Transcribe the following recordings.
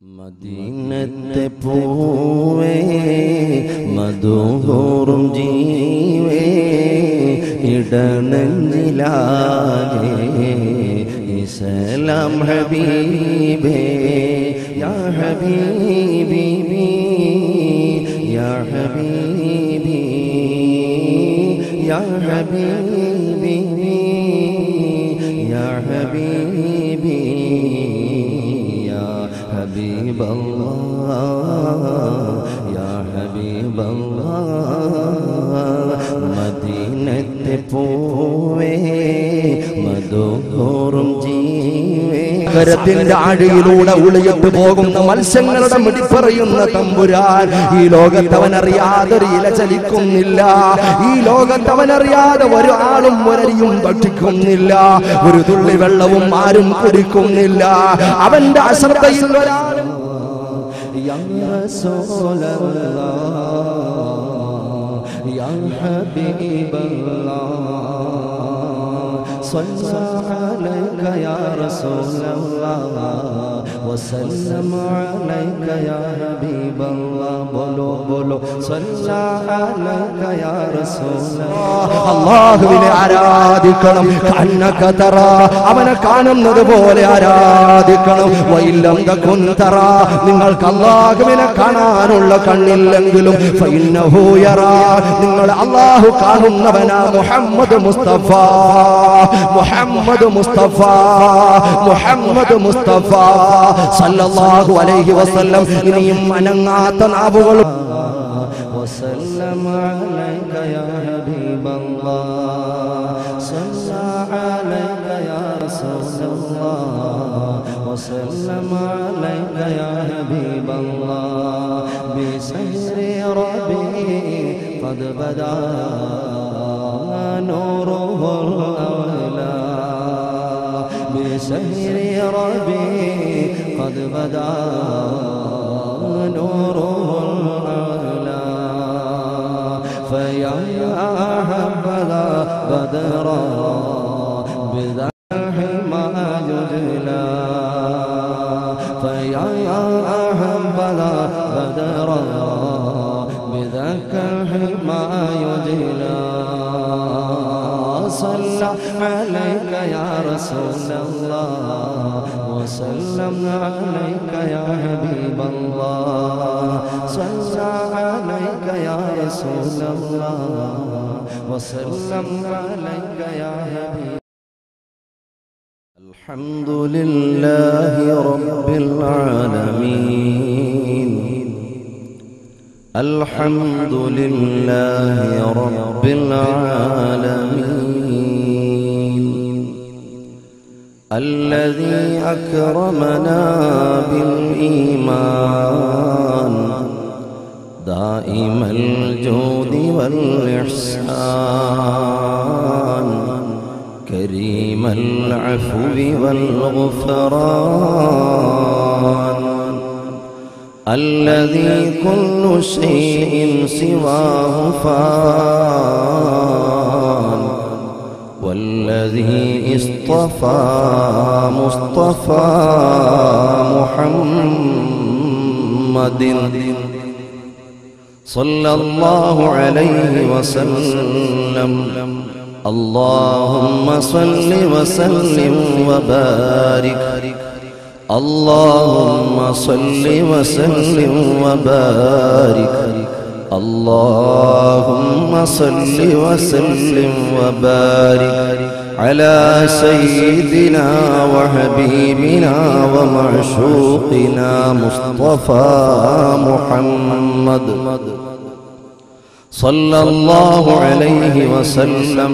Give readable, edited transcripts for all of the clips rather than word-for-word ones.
മദീനത്തെ പൂവേ മധുഹൂറും ജീവേ ഇടനെഞ്ചിലാകെ ഇസ്ലാം ഹബീബേ യാ ഹബീബി യാ ഹബീബി യാ ഹബീബി യാ ഹബീബി حبيب الله يا حبيب الله مدينة പൂവേ മധുഹൂറും ജീവേ കരത്തിന്റെ ആഴിയിലൂടെ ഒളിയിട്ട് പോകുന്ന മത്സ്യങ്ങളുടെ മിടി പറയുന്ന തമ്പുരാൻ ഈ ലോകത്തവനറിയാതെ ഒരു ഇല ചലിക്കുന്നില്ല, ഈ ലോകത്തവനറിയാതെ ഒരു ആളും ഒരരിയും ഭക്ഷിക്കുന്നില്ല, ഒരു തുള്ളി വെള്ളവും ആരും കുടിക്കുന്നില്ല. അവന്റെ അശ്രദ്ധയിൽ ഒരാളും യാ റസൂലല്ലാഹ് യാ ഹബീബല്ലാഹ് صلى عليك يا رسول الله وسلم عليك يا حبيب الله بولو بولو صلى عليك يا رسول الله അല്ലാഹുവിനെ ആരാധിക്കണം. കന്നക തറ, അവനെ കാണുന്നത് പോലെ ആരാധിക്കണം. വഇല്ലം തകുൻ തറ, നിങ്ങൾക്ക് അല്ലാഹുവിനെ കാണാനുള്ള കണ്ണില്ലെങ്കിലും ഫഇന്നഹു യറാ, നിങ്ങൾ അല്ലാഹു കാണുന്നവനാ. മുഹമ്മദ് മുസ്തഫ മുഹമ്മദ് മുസ്തഫ മുഹമ്മദ് മുസ്തഫ സല്ലല്ലാഹു അലൈഹി വസല്ലം. ഇനിയും അനങ്ങാത്ത നാവുകളും وسلم عليك يا حبيب الله صلى عليك يا رسول الله وسلم عليك يا حبيب الله بسير ربي قد بدا نوره الأولى بسير ربي قد بدا نوره الأولى فيا حبذا بدرا بذا الحمى جدلا فيا حبذا بدرا بذاك الحمى يجلا صلى عليك يا رسول الله وسلم عليك يا حبيب الله صلى عليك يا رسول الله وسلم عليك يا حبيب. الحمد لله رب العالمين الحمد لله رب العالمين الذي أكرمنا بالإيمان دائم الجود والإحسان كريم العفو والغفران الذي كل شيء سواه فان والذي اصطفى مصطفى محمد صلى الله عليه وسلم. اللهم صل وسلم وبارك اللهم صل وسلم وبارك اللهم صل وسلم وبارك على سيدنا وحبيبنا ومعشوقنا مصطفى محمد صلى الله عليه وسلم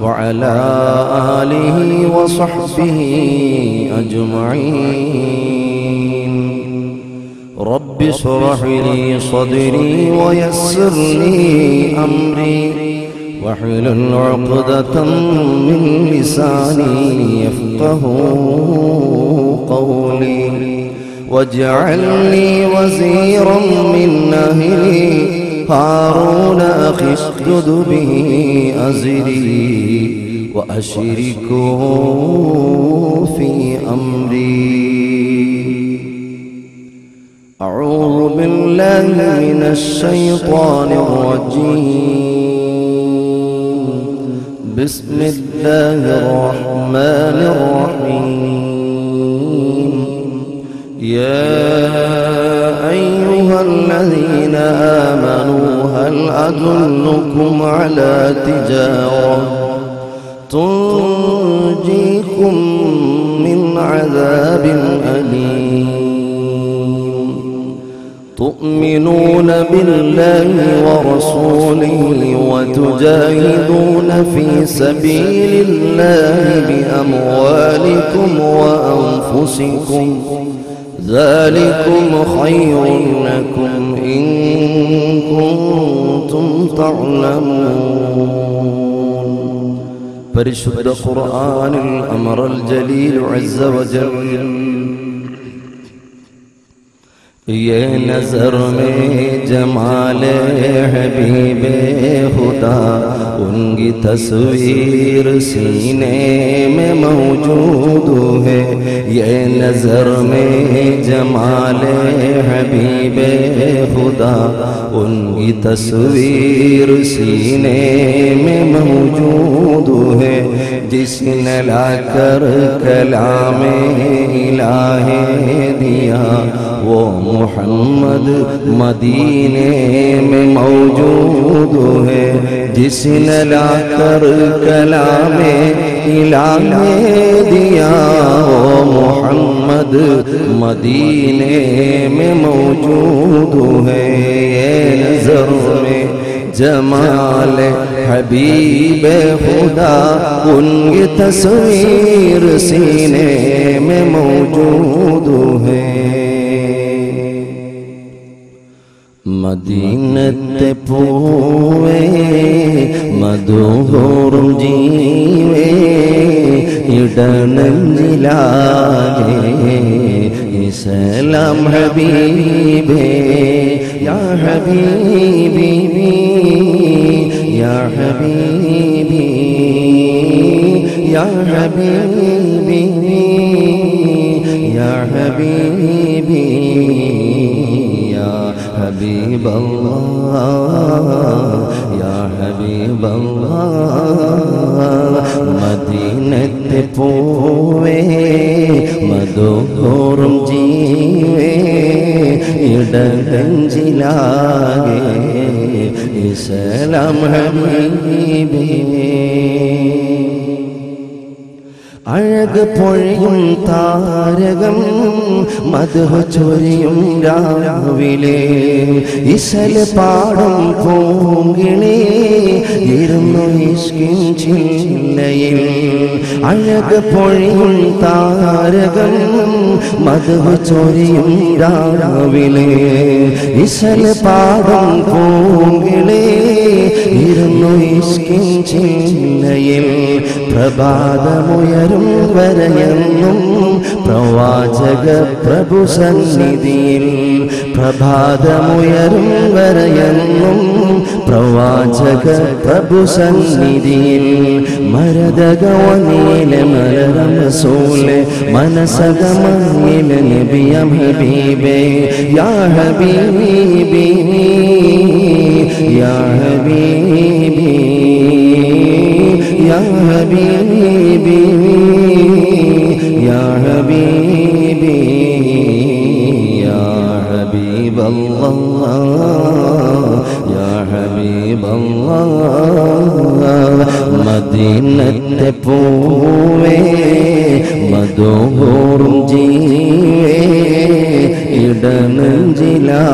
وعلى آله وصحبه أجمعين. رب اشرح لي صدري ويسر لي أمري واحلل عقدة من لساني يفقه قولي واجعل لي وزيرا من أهلي هارون أخي اشدد به أزري وأشركه في أمري. أعوذ بالله من الشيطان الرجيم. بسم الله الرحمن الرحيم. يا أيها الذين آمنوا هل أدلكم على تجارة تنجيكم من عذاب أليم تؤمنون بالله ورسوله وتجاهدون في سبيل الله بأموالكم وأنفسكم ذلكم خير لكم إن كنتم تعلمون. പരിശുദ്ധ ഖുർആനിൽ അമറൽ ജലീൽ അസ്സ വജൽ ये नज़र में जमाले हबीबे खुदा उनकी तस्वीर सीने में मौजूद है। ये नज़र में जमाले हबीबे खुदा उनकी तस्वीर सीने में मौजूद है। जिसने लाकर कलामे इलाहे दिया वो मोहम्मद मदीने में मौजूद है। जिसने लाकर कलामे इलाहे दिया वो मोहम्मद मदीने में मौजूद है। ये नज़र में जमाल हबीब खुदा उनकी तस्वीर सीने में मौजूद है। മദീനത്തെ പൂവേ മധുഹൂറും ജീവേ ഇടനെഞ്ചിലാകെ ഇസ്ലാം ഹബീബേ യാ ഹബീബി യാ ഹബീബി യാ ഹബീബി യാ ഹബീബി حبيب الله يا حبيب الله മദീനത്തെ പൂവേ മധുഹൂറും ജീവേ ഇടനെഞ്ചിലാകെ ഇസ്ലാം ഹബീബേ അഴക് പൊഴിയും താരകം മദ്ഹ് ചൊരിയും രാവിലെ ഇശൽ പാടും പൂങ്കിളി ഇരുന്നു ഇഷ്കിൻ ചില്ലയിൽ അഴക് പൊഴിയും താരകം മദ്ഹ് ചൊരിയും രാവിലെ ഇശൽ പാടും പൂങ്കിളി ഇരുന്നു ഇഷ്കിൻ ചില്ലയിൽ പ്രഭാതമുയരും വരയെന്നും പ്രവാചക പ്രഭു സന്നിധിയിൽ പ്രഭാതമുയരും വരയെന്നും പ്രവാചക പ്രഭു സന്നിധിയിൽ മരതകവനീല മലരമസൂലെ മനസകമയില നബിയം ഹബീബേ യാ ഹബീബി യാ ഹബീബി يا حبيبي يا حبيبي يا حبيب الله يا حبيب الله മദീനത്തെ പൂവേ മധുഹൂറും ജീവേ ഇടനെഞ്ചിലാകെ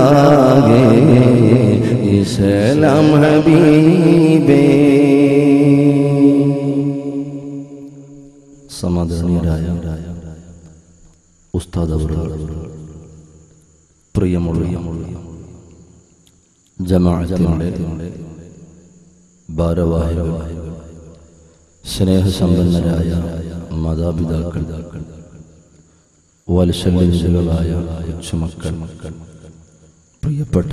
ഇസ്ലാം ഹബീബേ. സമാധാനീയരായ ഉസ്താദ് അവറുകൾ, പ്രിയമുള്ള ജമാഅത്തിന്റെ ഭാരവാഹികൾ, സ്നേഹസമ്പന്നരായ മാതാപിതാക്കൾ, വാത്സല്യങ്ങളായ കൊച്ചുമക്കൾ, പ്രിയപ്പെട്ട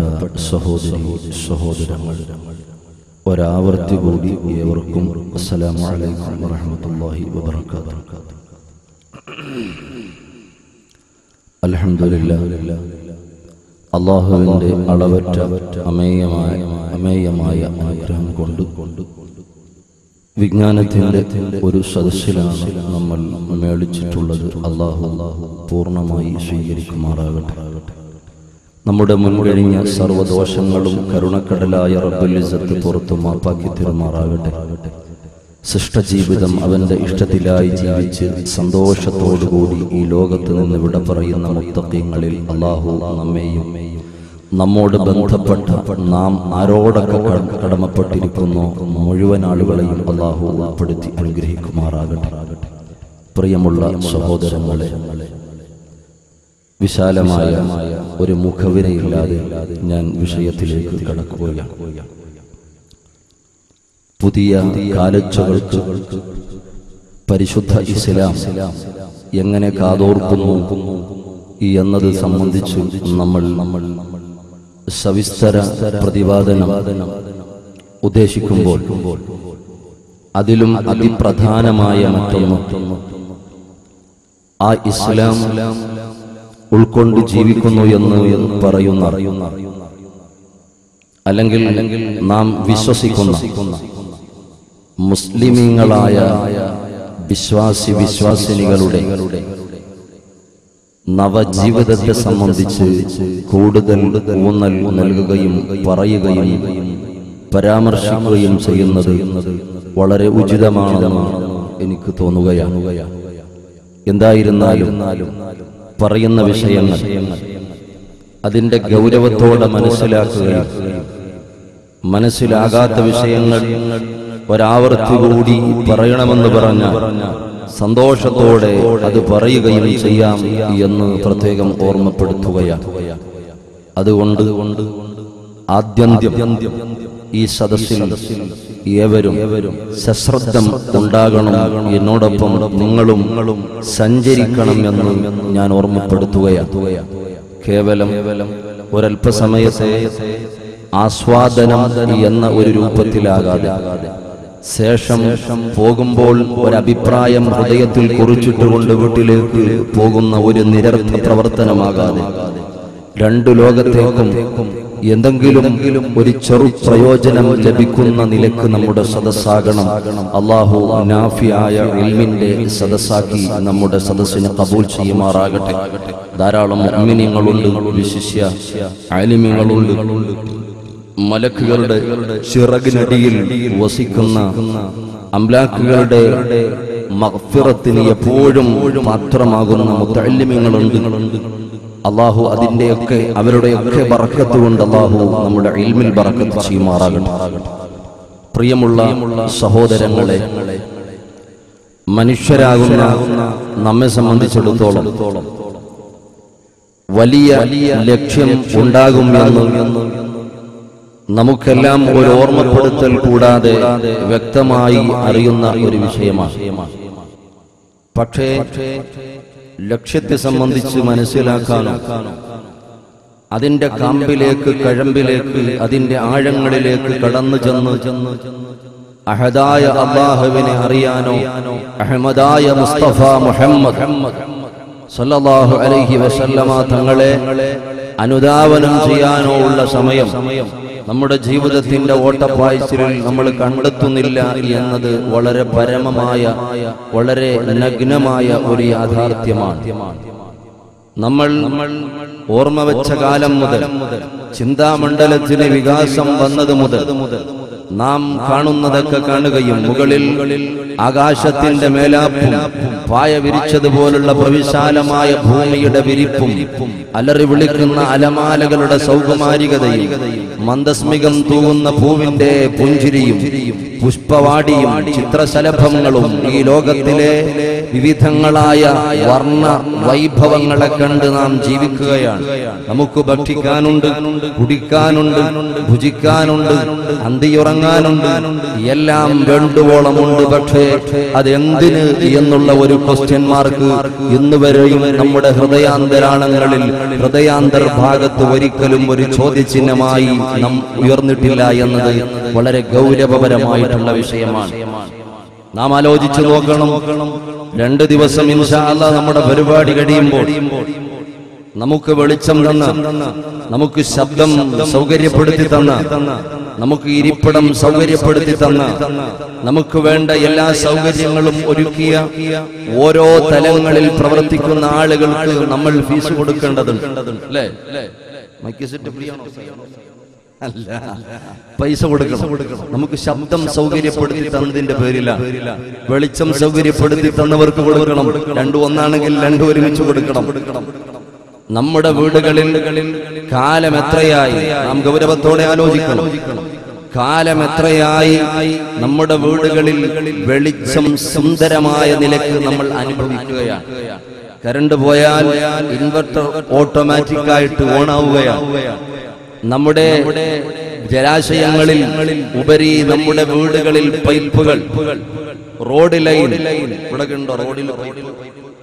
സഹോദരി സഹോദരങ്ങൾ, ഒരാവർത്തി കൂടി ഏവർക്കും അസ്സലാമു അലൈക്കും വറഹ്മത്തുള്ളാഹി വബറകാതുഹു. അൽഹംദുലില്ലാഹ് അള്ളാഹുവിൻ്റെ അളവറ്റ അമേയമായ അനുഗ്രഹം കൊണ്ട് വിജ്ഞാനത്തിൻ്റെ ഒരു സദസ്സിലാണ് നമ്മൾ മേളിച്ചിട്ടുള്ളത്. അള്ളാഹു പൂർണ്ണമായി സ്വീകരിക്കുമാറാകട്ടെ. നമ്മുടെ മുൻകഴിഞ്ഞ സർവ്വദോഷങ്ങളും കരുണക്കടലായ റബ്ബുൽ ഇസ്സത്ത് പുറത്തു മാപ്പാക്കി തരുമാറാകട്ടെ. ശിഷ്ടജീവിതം അവന്റെ ഇഷ്ടത്തിലായി ജീവിച്ച് സന്തോഷത്തോടുകൂടി ഈ ലോകത്ത് നിന്ന് വിട പറയുന്ന മുത്തഖീങ്ങളിൽ അള്ളാഹു നമ്മെയും നമ്മോട് ബന്ധപ്പെട്ട നാം ആരോടൊക്കെ കടമപ്പെട്ടിരിക്കുന്നു മുഴുവൻ ആളുകളെയും അള്ളാഹു ഉൾപ്പെടുത്തി അനുഗ്രഹിക്കുമാറാകട്ടെ. പ്രിയമുള്ള സഹോദരങ്ങളെ, വിശാലമായ ഒരു മുഖവിരയില്ലാതെ ഞാൻ വിഷയത്തിലേക്ക് കടക്കുകയാണ്. പുതിയ കാലച്ചുകൾക്ക് പരിശുദ്ധ ഇസ്ലാം എങ്ങനെ കാതോർക്കുന്നു എന്നത് സംബന്ധിച്ച് നമ്മൾ സവിസ്തര പ്രതിപാദനം ഉദ്ദേശിക്കുമ്പോൾ അതിലും അതിപ്രധാനമായ മറ്റൊന്ന് ആ ഇസ്ലാം ഉൾക്കൊണ്ട് ജീവിക്കുന്നു എന്ന് പറയുന്ന അല്ലെങ്കിൽ നാം വിശ്വസിക്കുന്ന മുസ്ലിമീങ്ങളായ വിശ്വാസിനികളുടെ നവജീവിതത്തെ സംബന്ധിച്ച് കൂടുതൽ ഊന്നൽ നൽകുകയും പറയുകയും പരാമർശിക്കുകയും ചെയ്യുന്നത് വളരെ ഉചിതമാണെന്ന് എനിക്ക് തോന്നുകയാണ്. എന്തായിരുന്നാലും പറയുന്ന വിഷയങ്ങൾ അതിൻ്റെ ഗൗരവത്തോടെ മനസ്സിലാക്കുകയും മനസ്സിലാകാത്ത വിഷയങ്ങൾ ഒരാവർത്തി കൂടി പറയണമെന്ന് പറഞ്ഞ സന്തോഷത്തോടെ അത് പറയുകയും ചെയ്യാം എന്ന് പ്രത്യേകം ഓർമ്മപ്പെടുത്തുകയാണ്. അതുകൊണ്ട് ആദ്യന്ത്യം ഈ സദസ്സിൽ ഏവരും സശ്രദ്ധം ഉണ്ടാകണം, എന്നോടൊപ്പം നിങ്ങളും സഞ്ചരിക്കണം എന്ന് ഞാൻ ഓർമ്മപ്പെടുത്തുകയാണ്. കേവലം ഒരല്പസമയത്തെ ആസ്വാദനം എന്ന ഒരു രൂപത്തിലാകാതെ ശേഷം പോകുമ്പോൾ ഒരഭിപ്രായം ഹൃദയത്തിൽ കുറിച്ചിട്ടുകൊണ്ട് വീട്ടിലേക്ക് പോകുന്ന ഒരു നിരർത്ഥ പ്രവർത്തനമാകാതെ രണ്ടു ലോകത്തേക്കും എന്തെങ്കിലും ഒരു ചെറു പ്രയോജനം ലഭിക്കുന്ന നിലക്ക് നമ്മുടെ സദസ്സാകണം. അള്ളാഹു നാഫിയായ ഇൽമിന്റെ സദസ്സാക്കി നമ്മുടെ സദസ്സിനെ കബൂൽ ചെയ്യുമാറാകട്ടെ. ധാരാളം മുഅ്മിനീങ്ങളുണ്ട്, വിശിഷ്യ ആലിമീങ്ങളുണ്ട്, മലക്കുകളുടെ ചിറകിനടിയിൽ വസിക്കുന്ന അംലാക്കുകളുടെ മഗ്ഫിറത്തിന് എപ്പോഴും പാത്രമാകുന്ന മുതഅല്ലിമീങ്ങളുണ്ട്. അള്ളാഹു അതിന്റെയൊക്കെ അവരുടെയൊക്കെ ബറക്കത്ത് കൊണ്ട് അള്ളാഹു നമ്മുടെ ഇൽമിൽ ബറക്കത്ത് ചെയ്യുമാറാകട്ടെ. പ്രിയമുള്ള സഹോദരങ്ങളെ, മനുഷ്യരാകുന്ന നമ്മെ സംബന്ധിച്ചിടത്തോളം വലിയ ലക്ഷ്യം ഉണ്ടാകുമെന്ന് നമുക്കെല്ലാം ഒരു ഓർമ്മപ്പെടുത്തൽ കൂടാതെ വ്യക്തമായി അറിയുന്ന ഒരു വിഷയമാണ്. പക്ഷേ ലക്ഷ്യത്തെ സംബന്ധിച്ച് മനസ്സിലാക്കാനും അതിന്റെ കാമ്പിലേക്ക്, കഴമ്പിലേക്ക്, അതിന്റെ ആഴങ്ങളിലേക്ക് കടന്നു ചെന്ന് അഹദായ അല്ലാഹുവിനെ അറിയാനോ അഹ്മദായ മുസ്തഫ മുഹമ്മദ് സല്ലല്ലാഹു അലൈഹി വസല്ലമ തങ്ങളെ അനുധാവനം ചെയ്യാനോ ഉള്ള സമയം നമ്മുടെ ജീവിതത്തിന്റെ ഓട്ടപ്പായ്ച്ചിലിൽ നമ്മൾ കണ്ടെത്തുന്നില്ല എന്നത് വളരെ പരമമായ, വളരെ നഗ്നമായ ഒരു യാഥാർത്ഥ്യമാണ്. നമ്മൾ ഓർമ്മ വെച്ച കാലം മുതൽ, ചിന്താമണ്ഡലത്തിന് വികാസം വന്നത് മുതൽ നാം കാണുന്നതൊക്കെ കാണുകയും മുകളിൽ ആകാശത്തിന്റെ മേലാപ്പും പായ വിരിച്ചതുപോലുള്ള പ്രവിശാലമായ ഭൂമിയുടെ വിരിപ്പും അലറി വിളിക്കുന്ന അലമാലകളുടെ സൗകുമാരികതയും മന്ദസ്മികം തൂകുന്ന പൂവിന്റെ പുഞ്ചിരിയും പുഷ്പവാടിയും ചിത്രശലഭങ്ങളും ഈ ലോകത്തിലെ വിവിധങ്ങളായ വർണ്ണ വൈഭവങ്ങളെ കണ്ട് നാം ജീവിക്കുകയാണ്. നമുക്ക് ഭക്ഷിക്കാനുണ്ട്, കുടിക്കാനുണ്ട്, ഭുജിക്കാനുണ്ട്, അന്തിയുറങ്ങാനുണ്ട്, എല്ലാം വേണ്ടുവോളമുണ്ട്. പക്ഷേ അതെന്തിന് എന്നുള്ള ഒരു ക്വസ്റ്റ്യൻ മാർക്ക് ഇന്ന് വരെയും നമ്മുടെ ഹൃദയാന്തരാളങ്ങളിൽ, ഹൃദയാന്തർഭാഗത്ത് ഒരിക്കലും ഒരു ചോദ്യചിഹ്നമായി നാം ഉയർന്നിട്ടില്ല എന്നത് വളരെ ഗൗരവപരമായിട്ടുള്ള വിഷയമാണ്. നാം ആലോചിച്ചു നോക്കണം. 2 ദിവസം ഇൻഷാ അല്ലാഹ് നമ്മുടെ പരിപാടി കഴിയുമ്പോൾ നമുക്ക് വെളിച്ചം തന്ന, നമുക്ക് ശബ്ദം സൗകര്യപ്പെടുത്തി തന്ന, നമുക്ക് ഇരിപ്പിടം സൗകര്യപ്പെടുത്തി തന്ന, നമുക്ക് വേണ്ട എല്ലാ സൗകര്യങ്ങളും ഒരുക്കിയ ഓരോ തലങ്ങളിൽ പ്രവർത്തിക്കുന്ന ആളുകൾക്ക് നമ്മൾ ഫീസ് കൊടുക്കേണ്ടതുണ്ട്. അല്ലേ? അല്ല, പൈസ കൊടുക്കണം. നമുക്ക് ശബ്ദം സൗകര്യപ്പെടുത്തി തന്നതിന്റെ പേരിലാണ്. വെളിച്ചം സൗകര്യപ്പെടുത്തി തന്നവർക്ക് കൊടുക്കണം. രണ്ടും ഒന്നാണെങ്കിൽ രണ്ടും ഒരുമിച്ച് കൊടുക്കണം. നമ്മുടെ വീടുകളിൽ കാലം എത്രയായി നാം ഗൗരവത്തോടെ ആലോചിക്കണം. കാലം എത്രയായി നമ്മുടെ വീടുകളിൽ വെളിച്ചം സുന്ദരമായ നിലയ്ക്ക് നമ്മൾ അനുഭവിക്കുകയാണ്. കറണ്ട് പോയാൽ ഇൻവെർട്ടർ ഓട്ടോമാറ്റിക്കായിട്ട് ഓണാവുകയാണ്. നമ്മുടെ ജലാശയങ്ങളിൽ ഉപരി നമ്മുടെ വീടുകളിൽ പൈപ്പുകൾ, റോഡ് ലൈൻ, ഇവിടെ ഉണ്ടോ? റോഡിൽ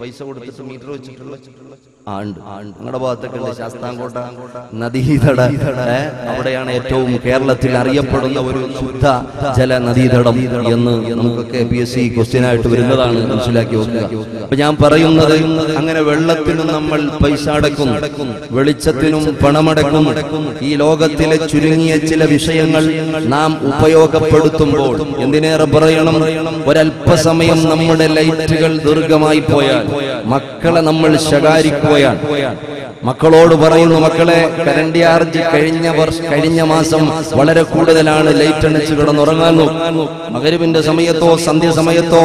പൈസ കൊടുത്തിട്ട് മീറ്റർ വെച്ചിട്ടുള്ള നിങ്ങളുടെ ഭാഗത്തൊക്കെ ഉണ്ട്. ശാസ്താംകോട്ട നദീതട, അവിടെയാണ് ഏറ്റവും കേരളത്തിൽ അറിയപ്പെടുന്ന ഒരു ശുദ്ധ ജല നദീതടം എന്ന് നമുക്കൊക്കെ PSC ക്വസ്റ്റ്യനായിട്ട് വരുന്നതാണ്, മനസ്സിലാക്കി വെക്കുക. അപ്പൊ ഞാൻ പറയുന്നത്, അങ്ങനെ വെള്ളത്തിനും നമ്മൾ പൈസ അടക്കുന്നു, വെളിച്ചത്തിനും പണമടക്കുന്നു. ഈ ലോകത്തിലെ ചുരുങ്ങിയ ചില വിഷയങ്ങൾ നാം ഉപയോഗപ്പെടുത്തുമ്പോൾ, എന്തിനേറെ പറയണം, ഒരല്പസമയം നമ്മുടെ ലൈറ്റുകൾ ദീർഘമായി പോയാൽ മക്കളെ നമ്മൾ ശകാരിക്കുകയാണ്. മക്കളോട് പറയുന്നു, മക്കളെ കറണ്ട് ചാർജ് കഴിഞ്ഞ മാസം വളരെ കൂടുതലാണ്, ലൈറ്റ് അണിച്ച് കിടന്നുറങ്ങാൻ നോക്കും. മഗ്‌രിബിന്റെ സമയത്തോ സന്ധ്യ സമയത്തോ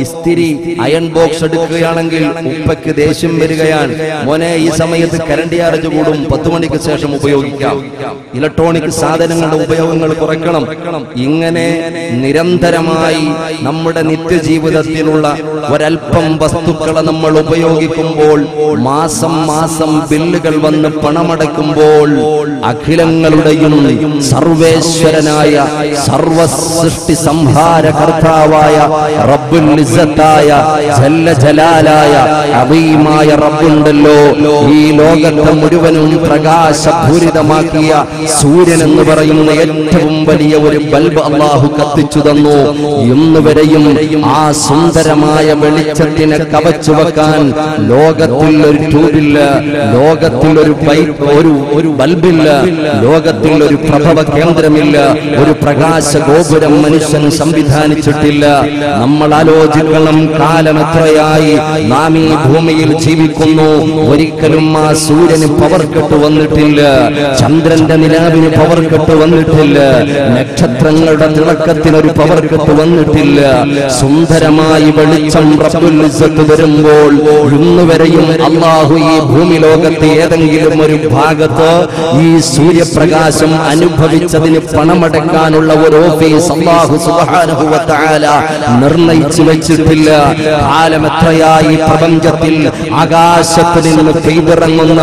ഇസ്തിരി അയൺ ബോക്സ് എടുക്കുകയാണെങ്കിൽ ഉപ്പയ്ക്ക് ദേഷ്യം വരികയാണ്. മോനെ, ഈ സമയത്ത് കറണ്ട് ചാർജ് കൂടും, 10 മണിക്ക് ശേഷം ഉപയോഗിക്കാം. ഇലക്ട്രോണിക് സാധനങ്ങളുടെ ഉപയോഗങ്ങൾ കുറയ്ക്കണം. ഇങ്ങനെ നിരന്തരമായി നമ്മുടെ നിത്യജീവിതത്തിലുള്ള ഒരൽപ്പം വസ്തുക്കളെ നമ്മൾ ഉപയോഗിക്കുമ്പോൾ മാസം മാസം ബില്ലുകൾ വന്ന് പണമടക്കുമ്പോൾ അഖിലങ്ങളുടെയും സർവേശ്വരനായ സർവസൃഷ്ടി സംഹാരകർത്താവായ റബ്ബുൽ ഇസ്സത്തായ ജല്ല ജലാലായ അദീമായ റബ്ബുണ്ടല്ലോ, ഈ ലോകത്തെ മുഴുവനും പ്രകാശപൂരിതമാക്കിയ സൂര്യൻ എന്ന് പറയുന്ന ഏറ്റവും വലിയ ഒരു ബൾബ് അല്ലാഹു കത്തിച്ചു തന്നു. ഇന്നുവരെയും ആ സുന്ദരമായ വെളിച്ചത്തിനെ കവച്ചു വെക്കാൻ ലോകത്തിൽ ഒരു ട്യൂബില്ല, ലോകത്തിൽ ഒരു ബൾബില്ല, ലോകത്തിൽ ഒരു പ്രഭവ കേന്ദ്രമില്ല, ഒരു പ്രകാശ ഗോപുരം മനുഷ്യൻ സംവിധാനിച്ചിട്ടില്ല. നമ്മൾ ആലോചിക്കണം, കാലം എത്രയായി നാം ഈ ഭൂമിയിൽ ജീവിക്കുന്നു. ഒരിക്കലും ആ സൂര്യന് പവർ കെട്ട് വന്നിട്ടില്ല, ചന്ദ്രന്റെ നിലാവിന് പവർ കെട്ട് വന്നിട്ടില്ല, നക്ഷത്രങ്ങളുടെ തിളക്കത്തിന് ഒരു പവർ കെട്ട് വന്നിട്ടില്ല. സുന്ദരമായി വെളിച്ചം റബ്ബുൽ ഇസ്സത്ത് വരുമ്പോൾ ഇന്നുവരെയും അല്ലാഹു ഈ ഭൂമി ലോകത്തെ ഏതെങ്കിലും ഒരു ഭാഗത്ത് ഈ സൂര്യപ്രകാശം അനുഭവിച്ചതിന് പണമടക്കാനുള്ള ഒരു ഓഫീസ് അല്ലാഹു സുബ്ഹാനഹു വ തആല നിർണയിച്ചു വെച്ചിട്ടില്ല. കാലം എത്രയായി പ്രപഞ്ചത്തിൽ ആകാശത്ത് നിന്ന് പെയ്തിറങ്ങുന്ന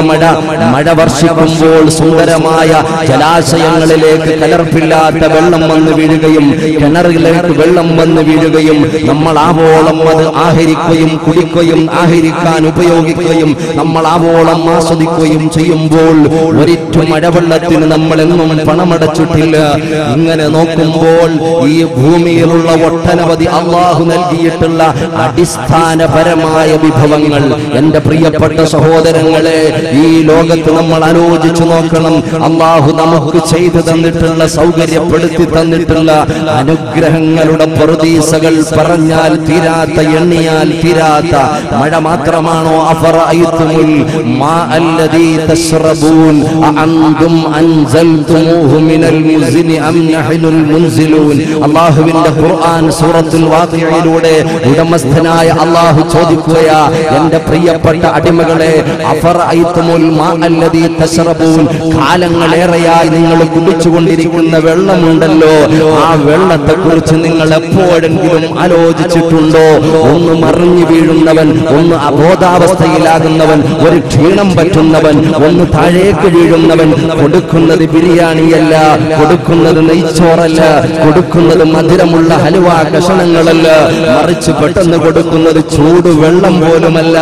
മഴ വർഷിക്കുമ്പോൾ സുന്ദരമായ ജലാശയങ്ങളിലേക്ക് കലർപ്പില്ലാത്ത വെള്ളം വന്ന് വീഴുകയും കിണറിലേക്ക് വെള്ളം വന്ന് വീഴുകയും നമ്മൾ ആവോളം അത് ആഹരിക്കുകയും കുടിക്കുകയും ആഹരിക്കാൻ ഉപയോഗിക്കുകയും നമ്മൾ ആവോളം ആസ്വദിക്കുകയും ചെയ്യുമ്പോൾ ഒരിറ്റു മഴവെള്ളത്തിന് നമ്മൾ എന്നും പണമടച്ചിട്ടില്ല. ഇങ്ങനെ നോക്കുമ്പോൾ ഈ ഭൂമിയിലുള്ള ഒട്ടനവധി അല്ലാഹു നൽകിയിട്ടുള്ള അടിസ്ഥാനപരമായ വിഭവങ്ങൾ, എന്റെ പ്രിയപ്പെട്ട സഹോദരങ്ങളെ, ഈ ലോകത്ത് നമ്മൾ ആലോചിച്ചു നോക്കണം. അല്ലാഹു നമുക്ക് ചെയ്തു തന്നിട്ടുള്ള, സൗകര്യപ്പെടുത്തി തന്നിട്ടുള്ള അനുഗ്രഹങ്ങളുടെ പറുദീസകൾ പറഞ്ഞാൽ തീരാത്ത, എണ്ണിയാൽ തീരാത്ത മഴ മാത്രമാണോ? അഫറഅയ്തുമുൽ മാഅല്ലദീ തശ്റബൂൻ അഅൻതും അൻസൽതുമൂഹു മിനൽ മുസ്നി അം നഹ്നുൽ മുൻസിലൂൻ. അല്ലാഹുവിന്റെ ഖുർആൻ സൂറത്തുൽ വാഖിഅയിലൂടെ ഉടമസ്ഥനായ അല്ലാഹു ചോദിക്കുകയാ, എന്റെ പ്രിയപ്പെട്ട അടിമകളെ, അഫറഅയ്തുമുൽ മാഅല്ലദീ തശ്റബൂൻ, കാലങ്ങളേറെയായി നിങ്ങൾ കുടിച്ചുകൊണ്ടിരിക്കുന്ന വെള്ളമുണ്ടല്ലോ, ആ വെള്ളത്തെ കുറിച്ച് നിങ്ങൾ എപ്പോഴെങ്കിലും ആലോചിച്ചിട്ടുണ്ടോ? ഒന്ന് മറിഞ്ഞു വീഴുന്നവൻ, ഒന്ന് അബോധാവസ്ഥയിലാകുന്നവൻ, ഒരു ക്ഷീണം പറ്റുന്നവൻ, ഒന്ന് താഴേക്ക് വീഴുന്നവൻ കൊടുക്കുന്നത് ബിരിയാണിയല്ല, കൊടുക്കുന്നത് നെയ്ച്ചോറല്ല, കൊടുക്കുന്നത് മധുരമുള്ള ഹലുവ കഷണങ്ങളല്ല, മറിച്ച് പെട്ടെന്ന് കൊടുക്കുന്നത് ചൂടുവെള്ളം പോലുമല്ല,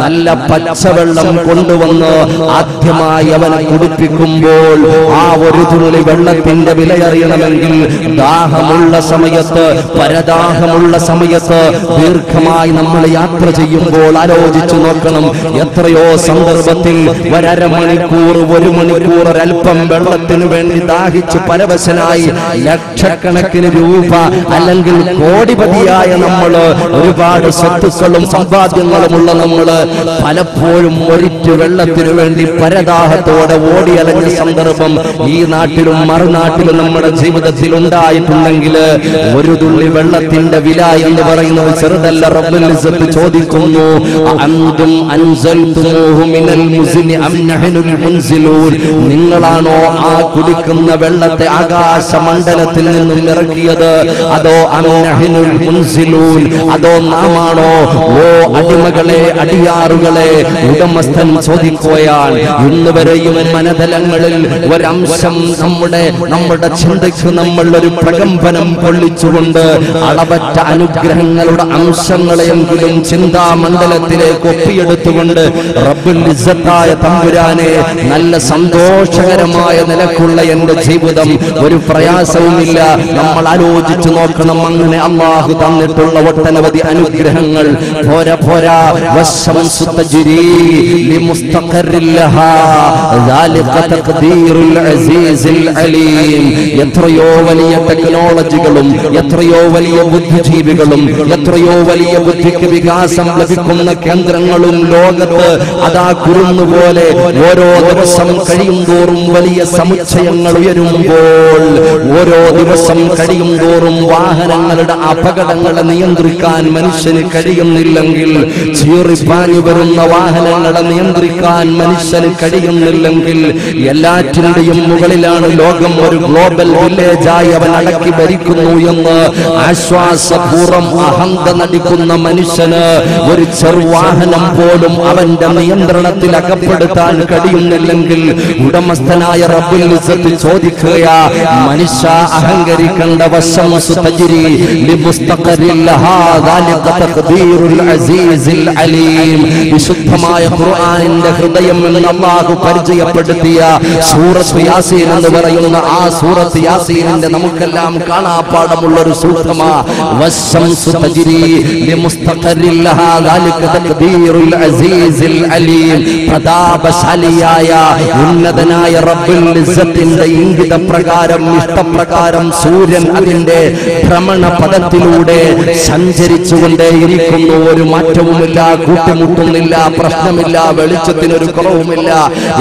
നല്ല പച്ചവെള്ളം കൊണ്ടുവന്ന് ആദ്യമായി അവനെ കുടിപ്പിക്കുമ്പോൾ ആ ഒരു തുള്ളി വെള്ളത്തിന്റെ വിലയറിയണമെങ്കിൽ ദാഹമുള്ള സമയത്ത്, പരദാഹമുള്ള സമയത്ത്, ദീർഘമായി നമ്മൾ യാത്ര ചെയ്യുമ്പോൾ ആലോചിച്ചു നോക്കണം. എത്രയോ സന്ദർഭങ്ങൾ കുടുംബത്തിൽ ഒരമണിക്കൂർ 1 മണിക്കൂർ ഒരൽപ്പം വെള്ളത്തിനു വേണ്ടി ദാഹിച്ച് പരവശനായി ലക്ഷക്കണക്കിന് രൂപ അല്ലെങ്കിൽ കോടിപതിയായ നമ്മള്, ഒരുപാട് സ്വത്തുക്കളും സമ്പാദ്യങ്ങളുമുള്ള നമ്മള് പലപ്പോഴും ഒരിറ്റു വെള്ളത്തിനു വേണ്ടി പരദാഹത്തോടെ ഓടിയലഞ്ഞ സന്ദർഭം ഈ നാട്ടിലും മറുനാട്ടിലും നമ്മുടെ ജീവിതത്തിൽ ഉണ്ടായിട്ടുണ്ടെങ്കിൽ ഒരു തുള്ളി വെള്ളത്തിന്റെ വില എന്ന് പറയുന്നത് ചെറുതല്ല. റബ്ബുൽ ഇസ്സത്ത് ചോദിക്കുന്നു, അൻതും അൻസൽതുമൂഹു മിനൽ മുസ്നി അം നഹ്നുൽ മുൻസിലൂൻ, നിങ്ങളാണോ ആ കുടിക്കുന്ന വെള്ളത്തെ ആകാശമണ്ഡലത്തിൽ നിന്നും ഇറക്കിയത്, അതോ അം നഹ്നുൽ മുൻസിലൂൻ, അതോ നാമാണോ? ഓ അടിമകളെ, അടിയാറുകളെ, ഉടമസ്ഥൻ ചോദിക്കുകയാണ്. ഇന്ന് വരെയും മനതലങ്ങളിൽ ഒരംശം നമ്മുടെ ചിന്തയ്ക്ക് നമ്മൾ ഒരു പ്രകമ്പനം കൊള്ളിച്ചുകൊണ്ട് അളവറ്റ അനുഗ്രഹങ്ങളുടെ അംശങ്ങളെയെങ്കിലും ചിന്താമണ്ഡലത്തിലേക്ക് ഒപ്പിയെടുത്തുകൊണ്ട് റബ്ബുൽ ഇസ്സത്തായ തമ്പുരാനെ, നല്ല സന്തോഷകരമായ നിലക്കുള്ള എന്റെ ജീവിതം, ഒരു പ്രയാസവുമില്ല. നമ്മൾ ആലോചിച്ചു നോക്കണം. അങ്ങനെ അല്ലാഹു തന്നിട്ടുള്ള ഒട്ടനവധി അനുഗ്രഹങ്ങൾ പോരാ. വശംസു തജ്രീ ലിമുസ്തഖറിൻ ലഹാ ദാലിക തഖ്ദീറുൽ അസീസിൽ അലീം. എത്രയോ വലിയ ടെക്നോളജികളും എത്രയോ വലിയ ബുദ്ധിജീവികളും എത്രയോ വലിയ ബുദ്ധിക്ക് വികാസം ലഭിക്കുന്ന കേന്ദ്രങ്ങളും ലോകത്ത് അതാ കുരുന്നുപോലെ ഓരോ ദിവസം കഴിയും തോറും വലിയ സമുച്ചയങ്ങൾ ഉയരുമ്പോൾ, ഓരോ ദിവസം കഴിയും തോറും വാഹനങ്ങളുടെ അപകടങ്ങളെ നിയന്ത്രിക്കാൻ മനുഷ്യന് കഴിയുന്നില്ലെങ്കിൽ, ചീറിപ്പാഞ്ഞു വരുന്ന വാഹനങ്ങളെ നിയന്ത്രിക്കാൻ മനുഷ്യന് കഴിയുന്നില്ലെങ്കിൽ, എല്ലാറ്റിന്റെയും മുകളിലാണ് ലോകം ഒരു ഗ്ലോബൽ വില്ലേജായി അവൻ അടക്കി ഭരിക്കുന്നു എന്ന് ആശ്വാസപൂർവ്വം അഹന്ത നടിക്കുന്ന മനുഷ്യന് ഒരു ചെറുവാഹനം പോലും അവന്റെ നിയന്ത്രണത്തിൽ അകപ്പെടുത്താൻ കഴിയുന്നില്ലെങ്കിൽ, ഉടമസ്ഥനായ റബ്ബുൽ ഇസ്സത്ത് ചോദിക്കുകയാ, മനുഷ്യ അഹങ്കരിക്കേണ്ട. വശംസു തജ്രീ ലിമുസ്തഖറിൻ ലഹാ ദാലിക തഖ്ദീറുൽ അസീസിൽ അലീം. വിശുദ്ധമായ ഖുർആനിന്റെ ഹൃദയം എന്ന് അല്ലാഹു പരിചയപ്പെടുത്തിയ സൂറത്ത് യാസീൻ എന്ന് പറയുന്ന ആ സൂറത്ത് യാസീനിന്റെ നമുക്കെല്ലാം കാണാപ്പാടമുള്ള ഒരു സൂക്തമാ. വശംസു തജ്രീ ലിമുസ്തഖറിൻ ലഹാ ദാലിക തഖ്ദീറുൽ അസീസിൽ അലീം. പ്രതാപശാലിയായ ഉന്നതനായ റബ്ബുൽ ഇസ്സത്തിന്റെ ഇംഗിത പ്രകാരം, ഇഷ്ടപ്രകാരം സൂര്യൻ അതിന്റെ ഭ്രമണപഥത്തിലൂടെ സഞ്ചരിച്ചുകൊണ്ടേയിരിക്കുന്നു. ഒരു മാറ്റവുമില്ല, കൂട്ടുമുട്ടുന്നില്ല, പ്രശ്നമില്ല, വെളിച്ചത്തിനൊരു കുറവുമില്ല.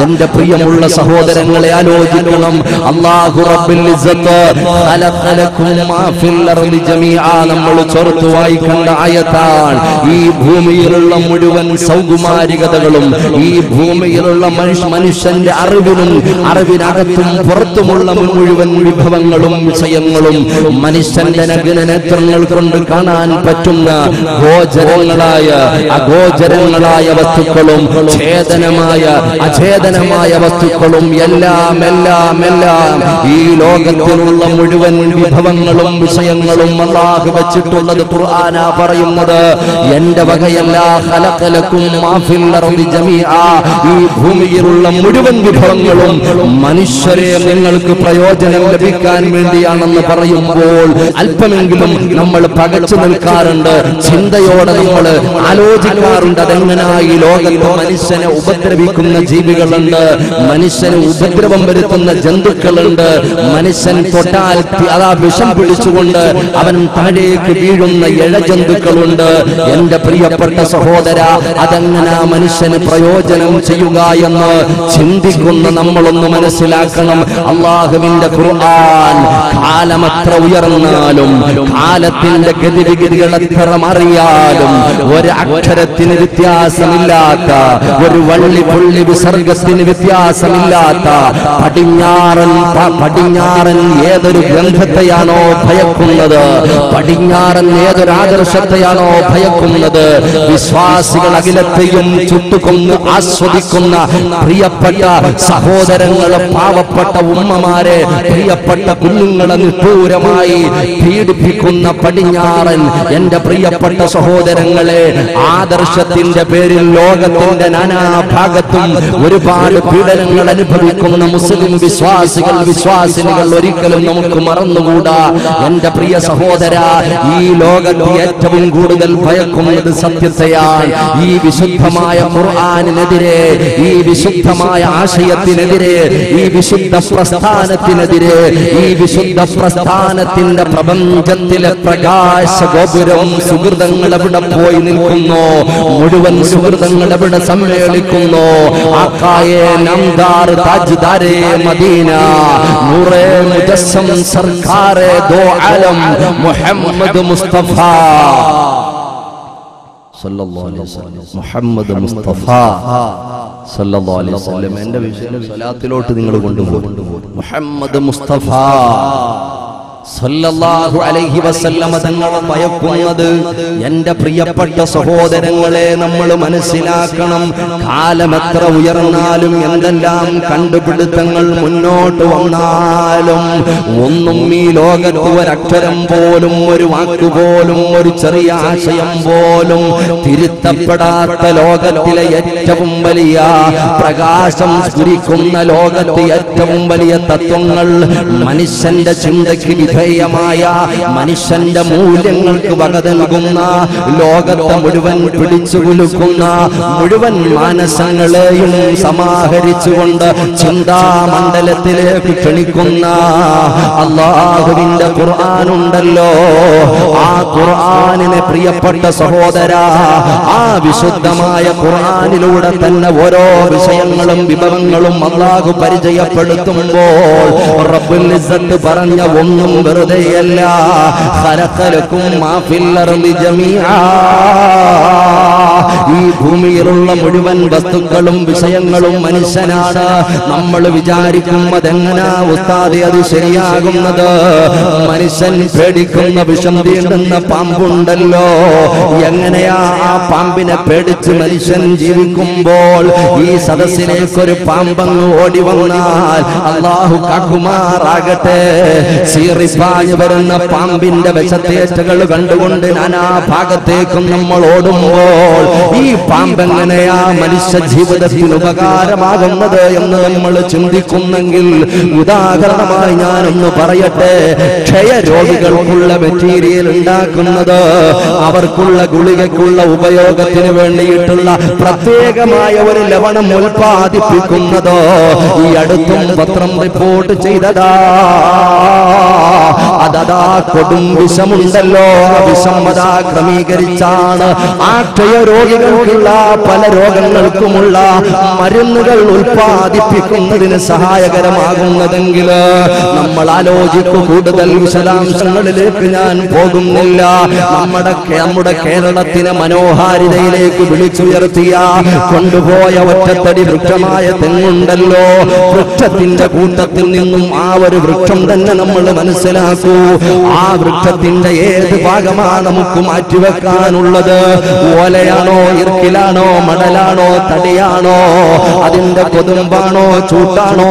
എന്റെ പ്രിയമുള്ള സഹോദരങ്ങളെ, ആലോചിക്കണം. അല്ലാഹു റബ്ബുൽ ഇസ്സത്ത് ഖലഖലകും മാ ഫിൽ അർളി ജമീഅ നമ്മൾ ചേർത്ത് വായിക്കേണ്ട ആയത്താണ്. ഈ ഭൂമിയിലുള്ള മുഴുവൻ സൗകുമാരികതകളും, ഈ ഭൂമിയിലുള്ള മനുഷ്യന്റെ അറിവിനകത്തും പുറത്തുമുള്ള മുഴുവൻ വിഭവങ്ങളും വിഷയങ്ങളും മനുഷ്യന്റെ നഗ്ന നേത്രങ്ങൾ കൊണ്ട് കാണാൻ പറ്റുന്ന ഗോചരങ്ങളായ അഗോചരങ്ങളായ വസ്തുക്കളും ചേതനമായ അചേതനമായ വസ്തുക്കളും എല്ലാം ഈ ലോകത്തിലുള്ള മുഴുവൻ വിഭവങ്ങളും വിഷയങ്ങളും അല്ലാഹു വെച്ചിട്ടുള്ളത് ഖുർആനാ പറയുന്നത്. എന്റെ വകയല്ല. ഖലഖലകും മാ ഫിൽ അർളി ജമീഅ, ഈ ഭൂമിയിലുള്ള മുഴുവൻ വിഭവങ്ങളും മനുഷ്യരെ നിങ്ങൾക്ക് പ്രയോജനം ലഭിക്കാൻ വേണ്ടിയാണെന്ന് പറയുമ്പോൾ അല്പമെങ്കിലും നമ്മൾ പകച്ചു നിൽക്കാറുണ്ട്. ചിന്തയോടെ നമ്മൾ ആലോചിക്കാറുണ്ട്, അതെങ്ങനായി ലോകത്ത് മനുഷ്യനെ ഉപദ്രവിക്കുന്ന ജീവികളുണ്ട്, മനുഷ്യന് ഉപദ്രവം വരുത്തുന്ന ജന്തുക്കളുണ്ട്, മനുഷ്യൻ തൊട്ടാൽ അതാ വിഷം പിടിച്ചുകൊണ്ട് അവൻ താഴേക്ക് വീഴുന്ന ഇഴജന്തുക്കളുണ്ട്. എന്റെ പ്രിയപ്പെട്ട സഹോദര, അതെങ്ങനെ മനുഷ്യന് പ്രയോജനം ചെയ്യുക എന്ന് ചിന്തിക്കുന്ന നമ്മളൊന്ന് മനസ്സിലാക്കണം. അല്ലാഹുവിന്റെ ഖുർആൻ കാലമത്ര ഉയർന്നാലും കാലത്തിന്റെ ഗതിവിഗതികൾ എത്ര മാറിയാലും ഒരു അക്ഷരത്തിന് വ്യത്യാസമില്ലാത്ത, ഒരു വള്ളി പുള്ളി വിസർഗത്തിന് വ്യത്യാസമില്ലാത്ത പടിഞ്ഞാറൻ ഏതൊരു ഗ്രന്ഥത്തെയാണോ ഭയക്കുന്നത്, പടിഞ്ഞാറൻ ഏതൊരു ആദർശത്തെയാണോ ഭയക്കുന്നത്, വിശ്വാസികൾ അഖിലത്തെയും ചുട്ടുകൊന്ന് ആസ്വദിക്കുന്ന പ്രിയപ്പെട്ട സഹോദരങ്ങളെ, പാവപ്പെട്ട ഉമ്മമാരെ, പ്രിയപ്പെട്ട കുഞ്ഞുങ്ങളെ നിഷ്ഠൂരമായി പീഡിപ്പിക്കുന്ന പടിഞ്ഞാറൻ എന്റെ പ്രിയപ്പെട്ട സഹോദരങ്ങളെ, ആദർശത്തിന്റെ പേരിൽ ലോകത്തിന്റെ നാനാഭാഗത്തും ഒരുപാട് പീഡനങ്ങൾ അനുഭവിക്കുന്ന മുസ്ലിം വിശ്വാസിനികൾ ഒരിക്കലും നമുക്ക് മറന്നുകൂടാ. എന്റെ പ്രിയ സഹോദര, ഈ ലോകത്ത് ഏറ്റവും കൂടുതൽ ഭയക്കുന്നത് സത്യത്തെയാണ്. ഈ വിശുദ്ധമായ ഖുർആനിൽ ഖുർആനിനെതിരെ, ഈ വിശുദ്ധമായ ആശയത്തിനെതിരെ, ഈ വിശുദ്ധ പ്രസ്ഥാനത്തിനെതിരെ, ഈ വിശുദ്ധ പ്രസ്ഥാനത്തിന്റെ പ്രപഞ്ചത്തിലെ പ്രകാശ ഗോപുരം സുഹൃതങ്ങൾ എവിടെ പോയി നിൽക്കുന്നു? മുഴുവൻ സുഹൃതങ്ങൾ എവിടെ സമ്മേളിക്കുന്നു? ആക്കായെ നാംദാർ താജ്ദാരെ മദീന, നൂറെ മുജസ്സം സർക്കാരെ ദോ ആലം മുഹമ്മദ് മുസ്തഫ സല്ലല്ലാഹു അലൈഹി വസല്ലം. മുഹമ്മദ് മുസ്തഫ സല്ലല്ലാഹു അലൈഹി വസല്ലം. എന്റെ വിഷയം സ്വലാത്തിലോട്ട് നിങ്ങൾ കൊണ്ടുപോകും. മുഹമ്മദ് മുസ്തഫ സല്ലല്ലാഹു അലൈഹി വസല്ലം തങ്ങൾ ഭയക്കുന്നത്, എന്റെ പ്രിയപ്പെട്ട സഹോദരങ്ങളെ, നമ്മൾ മനസ്സിലാക്കണം, കാലമെത്ര ഉയർന്നാലും എന്തെല്ലാം കണ്ടുപിടുത്തങ്ങൾ മുന്നോട്ട് വന്നാലും ഒന്നും ഈ ലോകത്ത് ഒരക്ഷരം പോലും, ഒരു വാക്കുപോലും, ഒരു ചെറിയ ആശയം പോലും തിരുത്തപ്പെടാത്ത ലോകത്തിലെ ഏറ്റവും വലിയ പ്രകാശം സ്ഫുരിക്കുന്ന ലോകത്തെ ഏറ്റവും വലിയ തത്വങ്ങൾ, മനുഷ്യന്റെ ചിന്തയ്ക്ക് വിധേയമായ, മനുഷ്യന്റെ മൂല്യങ്ങൾക്ക് വക നൽകുന്ന, ലോകത്തെ മുഴുവൻ പിടിച്ചു കുലുക്കുന്ന, മുഴുവൻ മാനസങ്ങളെയും സമാഹരിച്ചുകൊണ്ട് ചിന്താമണ്ഡലത്തിലേക്ക് ക്ഷണിക്കുന്ന അല്ലാഹുവിന്റെ ഖുർആനുണ്ടല്ലോ. ആ ഖുർആനിനെ പ്രിയപ്പെട്ട സഹോദര, ആ വിശുദ്ധമായ ഖുർആനിലൂടെ തന്നെ ഓരോ വിഷയങ്ങളും വിഭവങ്ങളും അല്ലാഹു പരിചയപ്പെടുത്തുമ്പോൾ റബ്ബുൽ ഇസ്സത്ത് പറഞ്ഞ ഒന്നും വെറുതെയല്ല. ഖലഖലകും മാ ഫിൽ അർളി ജമീആ, ഈ ഭൂമിയിലുള്ള മുഴുവൻ വസ്തുക്കളും വിഷയങ്ങളും മനുഷ്യനാണ്. നമ്മൾ വിചാരിക്കും അതെങ്ങനാ ഉസ്താദേ അത് ശരിയാകുന്നത്? മനുഷ്യൻ പേടിക്കുന്ന വിഷം തീണ്ടുന്ന പാമ്പുണ്ടല്ലോ, എങ്ങനെയാ ആ പാമ്പിനെ പേടിച്ച് മനുഷ്യൻ ജീവിക്കുമ്പോൾ ഈ സദസ്സിലേക്കൊരു പാമ്പങ്ങ് ഓടി വന്നാൽ അല്ലാഹു കാക്കുമാറാകട്ടെ, സീറിപ്പാഞ്ഞു വരുന്ന പാമ്പിന്റെ വിഷത്തേറ്റകൾ കണ്ടുകൊണ്ട് നാനാ ഭാഗത്തേക്കും നമ്മൾ ഓടുമ്പോൾ ഈ പാമ്പെങ്ങനെയാ മനുഷ്യ ജീവിതത്തിന് ഉപകാരമാകുന്നത് എന്ന് നമ്മൾ ചിന്തിക്കുന്നെങ്കിൽ, ഉദാഹരണമായി ഞാനൊന്ന് പറയട്ടെ. ക്ഷയരോഗികൾക്കുള്ള മെറ്റീരിയൽ ഉണ്ടാക്കുന്നത്, അവർക്കുള്ള ഗുളികയ്ക്കുള്ള ഉപയോഗത്തിന് വേണ്ടിയിട്ടുള്ള പ്രത്യേകമായ ഒരു ലവണം ഉൽപ്പാദിപ്പിക്കുന്നത് ഈ അടുത്തും പത്രം റിപ്പോർട്ട് ചെയ്തതാ. അതതാ കൊടും വിഷമുണ്ടല്ലോ, ആ വിഷം അതാ ക്രമീകരിച്ചാണ് ആ ക്ഷയരോഗികൾക്കുള്ള പല രോഗങ്ങൾക്കുമുള്ള മരുന്നുകൾ ഉൽപ്പാദിപ്പിക്കുന്നതിന് സഹായകരമാകുന്നതെങ്കിൽ നമ്മൾ ആലോചിക്കൂ. കൂടുതൽ വിശദാംശങ്ങളിലേക്ക് ഞാൻ പോകുന്നില്ല. നമ്മുടെ കേരളത്തിനെ മനോഹാരിതയിലേക്ക് വിളിച്ചുയർത്തിയ കൊണ്ടുപോയ ഒറ്റത്തടി വൃക്ഷമായ തെങ്ങുണ്ടല്ലോ, വൃക്ഷത്തിന്റെ കൂട്ടത്തിൽ നിന്നും ആ ഒരു വൃക്ഷം തന്നെ നമ്മൾ മനസ്സിലാക്കൂ. ആ വൃക്ഷത്തിന്റെ ഏത് ഭാഗമാണ് നമുക്ക് മാറ്റിവെക്കാനുള്ളത്? ഓലയാണോ, ഇർക്കിലാണോ, മടലാണോ, തടിയാണോ, അതിന്റെ കൊതുമ്പാണോ, ചൂട്ടാണോ,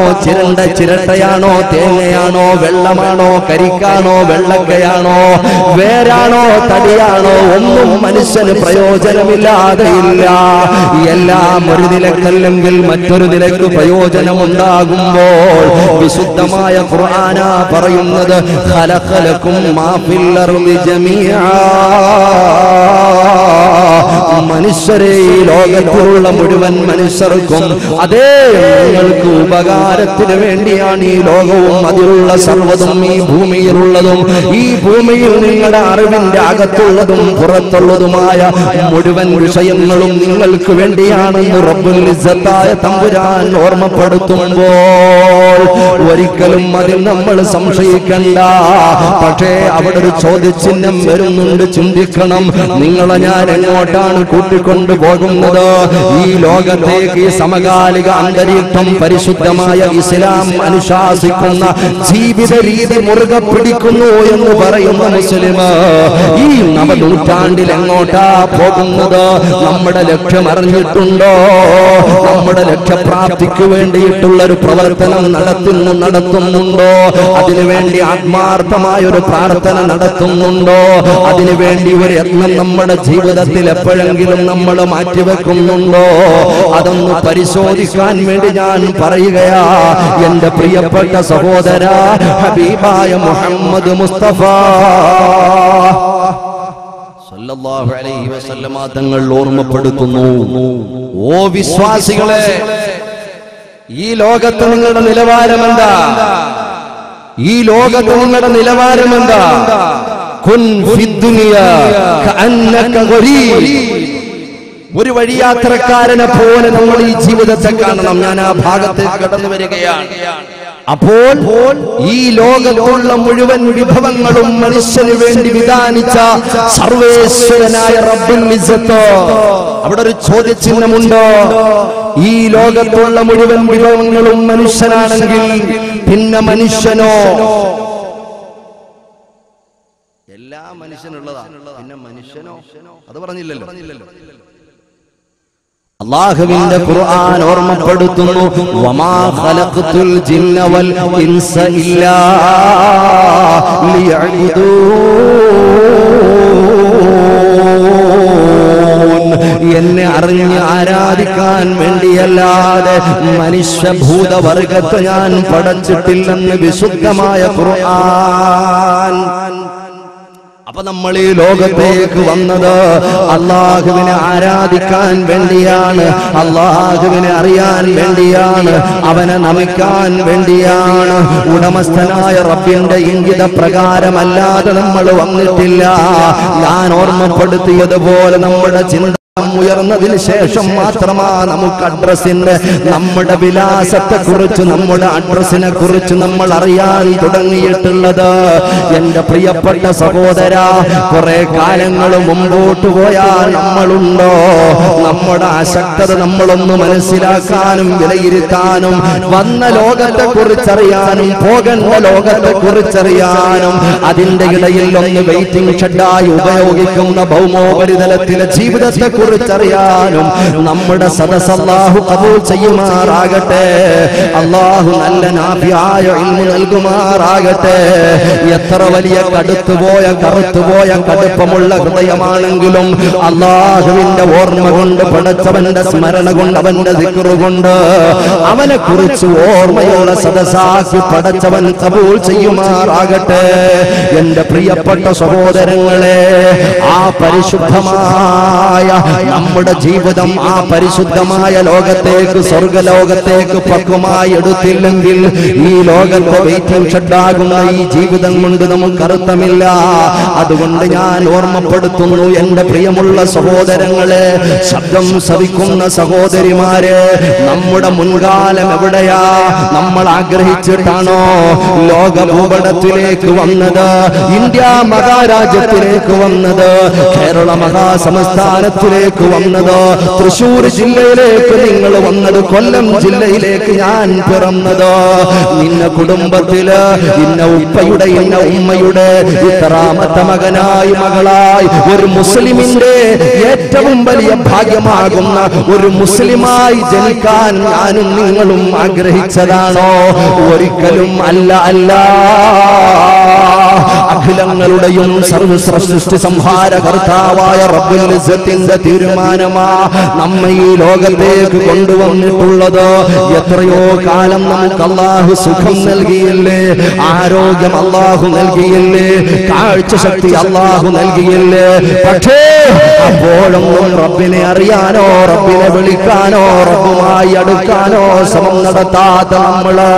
ചിരട്ടയാണോ, തേങ്ങയാണോ, വെള്ളമാണോ, കരിക്കാണോ, വെള്ളക്കയാണോ, വേരാണോ, തടിയാണോ, ഒന്നും മനുഷ്യന് പ്രയോജനമില്ലാതെ ഇല്ല. എല്ലാം ഒരു നിലക്കല്ലെങ്കിൽ മറ്റൊരു നിലക്ക് പ്രയോജനമുണ്ടാകുമ്പോൾ വിശുദ്ധമായ ഖുർആനാ പറയുന്നത്, ഖലഖലകും മാ ഫിൽ അർളി ജമീആ. മനുഷ്യരെ, ഈ ലോകത്തിലുള്ള മുഴുവൻ മനുഷ്യർക്കും അതേ നിങ്ങൾക്ക് ഉപകാരത്തിന് വേണ്ടിയാണ് ഈ ലോകവും അതിലുള്ള സർവ്വതും ഈ ഭൂമിയിലുള്ളതും. ഈ ഭൂമിയിൽ നിങ്ങളുടെ അറിവിന്റെ അകത്തുള്ളതും പുറത്തുള്ളതുമായ മുഴുവൻ വിഷയങ്ങളും നിങ്ങൾക്ക് വേണ്ടിയാണെന്ന് റബ്ബുൽ ഇസ്സത്തായ തമ്പുരാൻ ഓർമ്മപ്പെടുത്തുമ്പോൾ ഒരിക്കലും അതിൽ നമ്മൾ സംശയിക്കണ്ട. പക്ഷേ അവിടെ ഒരു ചോദ്യചിഹ്നം വരുന്നുണ്ട്. ചിന്തിക്കണം, നിങ്ങളെ ഞാൻ എങ്ങോട്ടാണ് കൂട്ടിക്കൊണ്ടു പോകുന്നത്? ഈ ലോകത്തേക്ക്, ഈ സമകാലിക അന്തരീക്ഷം പരിശുദ്ധമായ ഇസ്ലാം അനുശാസിക്കുന്ന ജീവിത രീതി മുറുകെ പിടിക്കുന്നു എന്ന് പറയുന്ന മുസ്ലിം ഈ നവനൂറ്റാണ്ടിൽ എങ്ങോട്ടാ പോകുന്നത്? നമ്മുടെ ലക്ഷ്യം അറിഞ്ഞിട്ടുണ്ടോ? നമ്മുടെ ലക്ഷ്യപ്രാപ്തിക്ക് വേണ്ടിയിട്ടുള്ള ഒരു പ്രവർത്തനം നടത്തുന്നുണ്ടോ? അതിനുവേണ്ടി ആത്മാർത്ഥമായ ഒരു പ്രാർത്ഥന നടത്തുന്നുണ്ടോ? അതിനുവേണ്ടി ഒരു യത്നം നമ്മുടെ ജീവിതത്തിൽ എപ്പോഴെങ്കിലും നമ്മൾ മാറ്റിവെക്കുന്നുണ്ടോ? അതൊന്ന് പരിശോധിക്കാൻ വേണ്ടി ഞാൻ പറയുകയാ. എന്റെ പ്രിയപ്പെട്ട സഹോദര, ഹബീബായ മുഹമ്മദ് മുസ്തഫ സല്ലല്ലാഹു അലൈഹി വസല്ലമ തങ്ങൾ ഓർമ്മപ്പെടുത്തുന്നു, ഓ വിശ്വാസികളെ, ഈ ലോകത്ത് നിങ്ങളുടെ നിലവാരമെന്താ? ഈ ലോകത്ത് നിങ്ങളുടെ നിലവാരമെന്താ? കുൻ ഫിദ്ദുനിയ കഅന്നക ഗരീബ്. ഒരു വഴിയാത്രക്കാരനെ പോലെ നമ്മൾ ഈ ജീവിതത്തെ കാണണം. ഞാൻ ആ ഭാഗത്തേക്ക് കടന്നു വരികയാണ്. അപ്പോൾ ഈ ലോകത്തുള്ള മുഴുവൻ വിഭവങ്ങളും മനുഷ്യന് വേണ്ടി വിധാനിച്ച സർവേശ്വരനായ റബ്ബുൽ ഇസ്സത്ത്, അവിടെ ഒരു ചോദ്യചിഹ്നമുണ്ടോ? ഈ ലോകത്തുള്ള മുഴുവൻ വിഭവങ്ങളും മനുഷ്യനാണെങ്കിൽ പിന്നെ മനുഷ്യനോ? എല്ലാ മനുഷ്യനുള്ളതാണ്, പിന്നെ മനുഷ്യനോ? അത് പറഞ്ഞില്ലല്ലോ. അല്ലാഹുവിന്റെ ഖുർആൻ ഓർമ്മപ്പെടുത്തുന്നു, വമാ ഖലഖതുൽ ജിന്ന വൽ ഇൻസ ഇല്ലാ ലിയഅ്ബുദൂൻ. എന്നെ അറിഞ്ഞ് ആരാധിക്കാൻ വേണ്ടിയല്ലാതെ മനുഷ്യഭൂതവർഗത്തെ ഞാൻ പടച്ചിട്ടില്ലെന്ന് വിശുദ്ധമായ ഖുർആൻ. അപ്പൊ നമ്മൾ ഈ ലോകത്തേക്ക് വന്നത് അല്ലാഹുവിനെ ആരാധിക്കാൻ വേണ്ടിയാണ്, അല്ലാഹുവിനെ അറിയാൻ വേണ്ടിയാണ്, അവനെ നമിക്കാൻ വേണ്ടിയാണ്. ഉടമസ്ഥനായ റബ്ബിന്റെ ഇംഗിത പ്രകാരമല്ലാതെ നമ്മൾ വന്നിട്ടില്ല. ഞാൻ ഓർമ്മപ്പെടുത്തിയതുപോലെ നമ്മുടെ ചിന്ത ഉയർന്നതിന് ശേഷം മാത്രമാ നമുക്ക് അഡ്രസ്സിന്റെ, നമ്മുടെ വിലാസത്തെ കുറിച്ച്, നമ്മുടെ അഡ്രസ്സിനെ കുറിച്ച് നമ്മൾ അറിയാൻ തുടങ്ങിയിട്ടുള്ളത്. എന്റെ പ്രിയപ്പെട്ട സഹോദര, കുറെ കാലങ്ങൾ മുമ്പോട്ട് പോയാൽ നമ്മളുണ്ടോ? നമ്മുടെ അശക്തത നമ്മളൊന്ന് മനസ്സിലാക്കാനും വിലയിരുത്താനും, വന്ന ലോകത്തെ കുറിച്ചറിയാനും പോകേണ്ട ലോകത്തെ കുറിച്ചറിയാനും, അതിന്റെ ഇടയിൽ ഒന്ന് വെയിറ്റിംഗ് ഷെഡായി ഉപയോഗിക്കുന്ന ഭൗമോപരിതലത്തിലെ ജീവിതത്തെ കുറിച്ചറിയാനും നമ്മുടെ സദസ്സ് അല്ലാഹു ഖബൂൽ ചെയ്യുമാറാകട്ടെ. അല്ലാഹു നല്ല നാഫിയായ ഇൽമു നൽകുമാറാകട്ടെ. എത്ര വലിയ കടുത്തുപോയ കറുത്തുപോയ കടുപ്പമുള്ള ഹൃദയമാണെങ്കിലും അല്ലാഹുവിന്റെ ഓർമ്മ കൊണ്ട്, പടച്ചവന്റെ സ്മരണ കൊണ്ട്, അവന്റെ ദിക്റ് കൊണ്ട്, അവനെ കുറിച്ച് ഓർമ്മയുള്ള സദസ്സാക്കി പടച്ചവൻ ഖബൂൽ ചെയ്യുമാറാകട്ടെ. എന്റെ പ്രിയപ്പെട്ട സഹോദരങ്ങളെ, ആ പരിശുദ്ധമായ നമ്മുടെ ജീവിതം ആ പരിശുദ്ധമായ ലോകത്തേക്ക്, സ്വർഗലോകത്തേക്ക് പക്വമായി എടുത്തില്ലെങ്കിൽ ഈ ലോകത്തെ വെയിറ്റിംഗ് ഷെഡാകുന്ന ഈ ജീവിതം കൊണ്ട് നമുക്ക് അർത്ഥമില്ല. അതുകൊണ്ട് ഞാൻ ഓർമ്മപ്പെടുത്തുന്നു, എന്റെ പ്രിയമുള്ള സഹോദരങ്ങളെ, ശബ്ദം ശ്രവിക്കുന്ന സഹോദരിമാരെ, നമ്മുടെ മുൻകാലം എവിടെയാ? നമ്മൾ ആഗ്രഹിച്ചിട്ടാണോ ലോക ഭൂപടത്തിലേക്ക് വന്നത്? ഇന്ത്യ മഹാരാജ്യത്തിലേക്ക് വന്നത്? കേരള മഹാസംസ്ഥാനത്തിലേക്ക് വന്നത്? തൃശൂർ ജില്ലയിലേക്ക് നിങ്ങൾ വന്നത്? കൊല്ലം ജില്ലയിലേക്ക് ഞാൻ പിറന്നത്? ഇന്ന കുടുംബത്തില്, ഇന്ന ഉപ്പയുടെ, ഇന്ന ഉമ്മയുടെ ഇത്രാമത്തെ മകനായി, മകളായി, ഒരു മുസ്ലിമിന്റെ ഏറ്റവും വലിയ ഭാഗ്യമാകുന്ന ഒരു മുസ്ലിമായി ജനിക്കാൻ ഞാനും നിങ്ങളും ആഗ്രഹിച്ചതാണോ? ഒരിക്കലും അല്ല. അല്ല, അഖിലങ്ങളുടെയും സർവ്വസൃഷ്ടി സംഹാരകർത്താവായ റബ്ബുൽ ഇസ്സത്തിന്റെ തീരുമാനമാ നമ്മെ ഈ ലോകത്തേക്ക് കൊണ്ടുവന്നിട്ടുള്ളത്. എത്രയോ കാലം നമുക്ക് അല്ലാഹു സുഖം നൽകിയില്ലേ, ആരോഗ്യം അല്ലാഹു നൽകിയില്ലേ, കാഴ്ച ശക്തി അല്ലാഹു നൽകിയില്ലേ? പക്ഷേ അപ്പോഴൊന്നും റബ്ബിനെ അറിയാനോ, റബ്ബിനെ വിളിക്കാനോ, റബ്ബുമായി അടുക്കാനോ ശ്രമം നടത്താത്ത നമ്മള്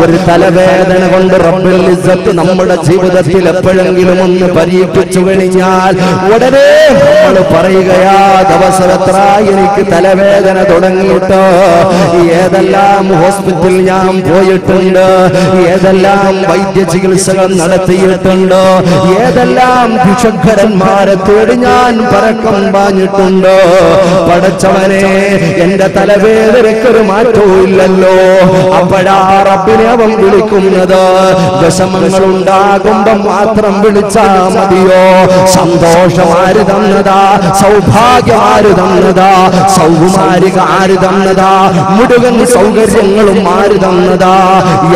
ഒരു തലവേദന കൊണ്ട് റബ്ബുൽ ഇസ്സത്ത് നമ്മുടെ ജീവിതത്തിൽ എപ്പോഴെങ്കിലും ഒന്ന് പരീക്ഷിച്ചു കഴിഞ്ഞാൽ ഉടനെ നമ്മൾ പറയുകയാ, ദിവസം എത്ര എനിക്ക് തലവേദന തുടങ്ങിയിട്ട്, ഏതെല്ലാം ഹോസ്പിറ്റലിൽ ഞാൻ പോയിട്ടുണ്ട്, ഏതെല്ലാം വൈദ്യ ചികിത്സകൾ നടത്തിയിട്ടുണ്ട്, ഏതെല്ലാം ഭിക്ഷുക്കരന്മാരെ തേടി ഞാൻ പരക്കം പാഞ്ഞിട്ടുണ്ട്. പടച്ചവനെ, എന്റെ തലവേദനയ്ക്കൊരു മാറ്റവും ഇല്ലല്ലോ. അപ്പോഴാ റബ്ബിനെ അവൻ വിളിക്കുന്നത്. വിഷമങ്ങൾ ഉണ്ടാകുമ്പം മാത്രം വിളിച്ചാ മതിയോ? സന്തോഷം ആര് തന്നതാ? സൗഭാഗ്യം ആര് തന്നതാ? സൗകുമാരിക ആര് തന്നതാ? മുഴുവൻ സൗകര്യങ്ങളും ആര് തന്നതാ?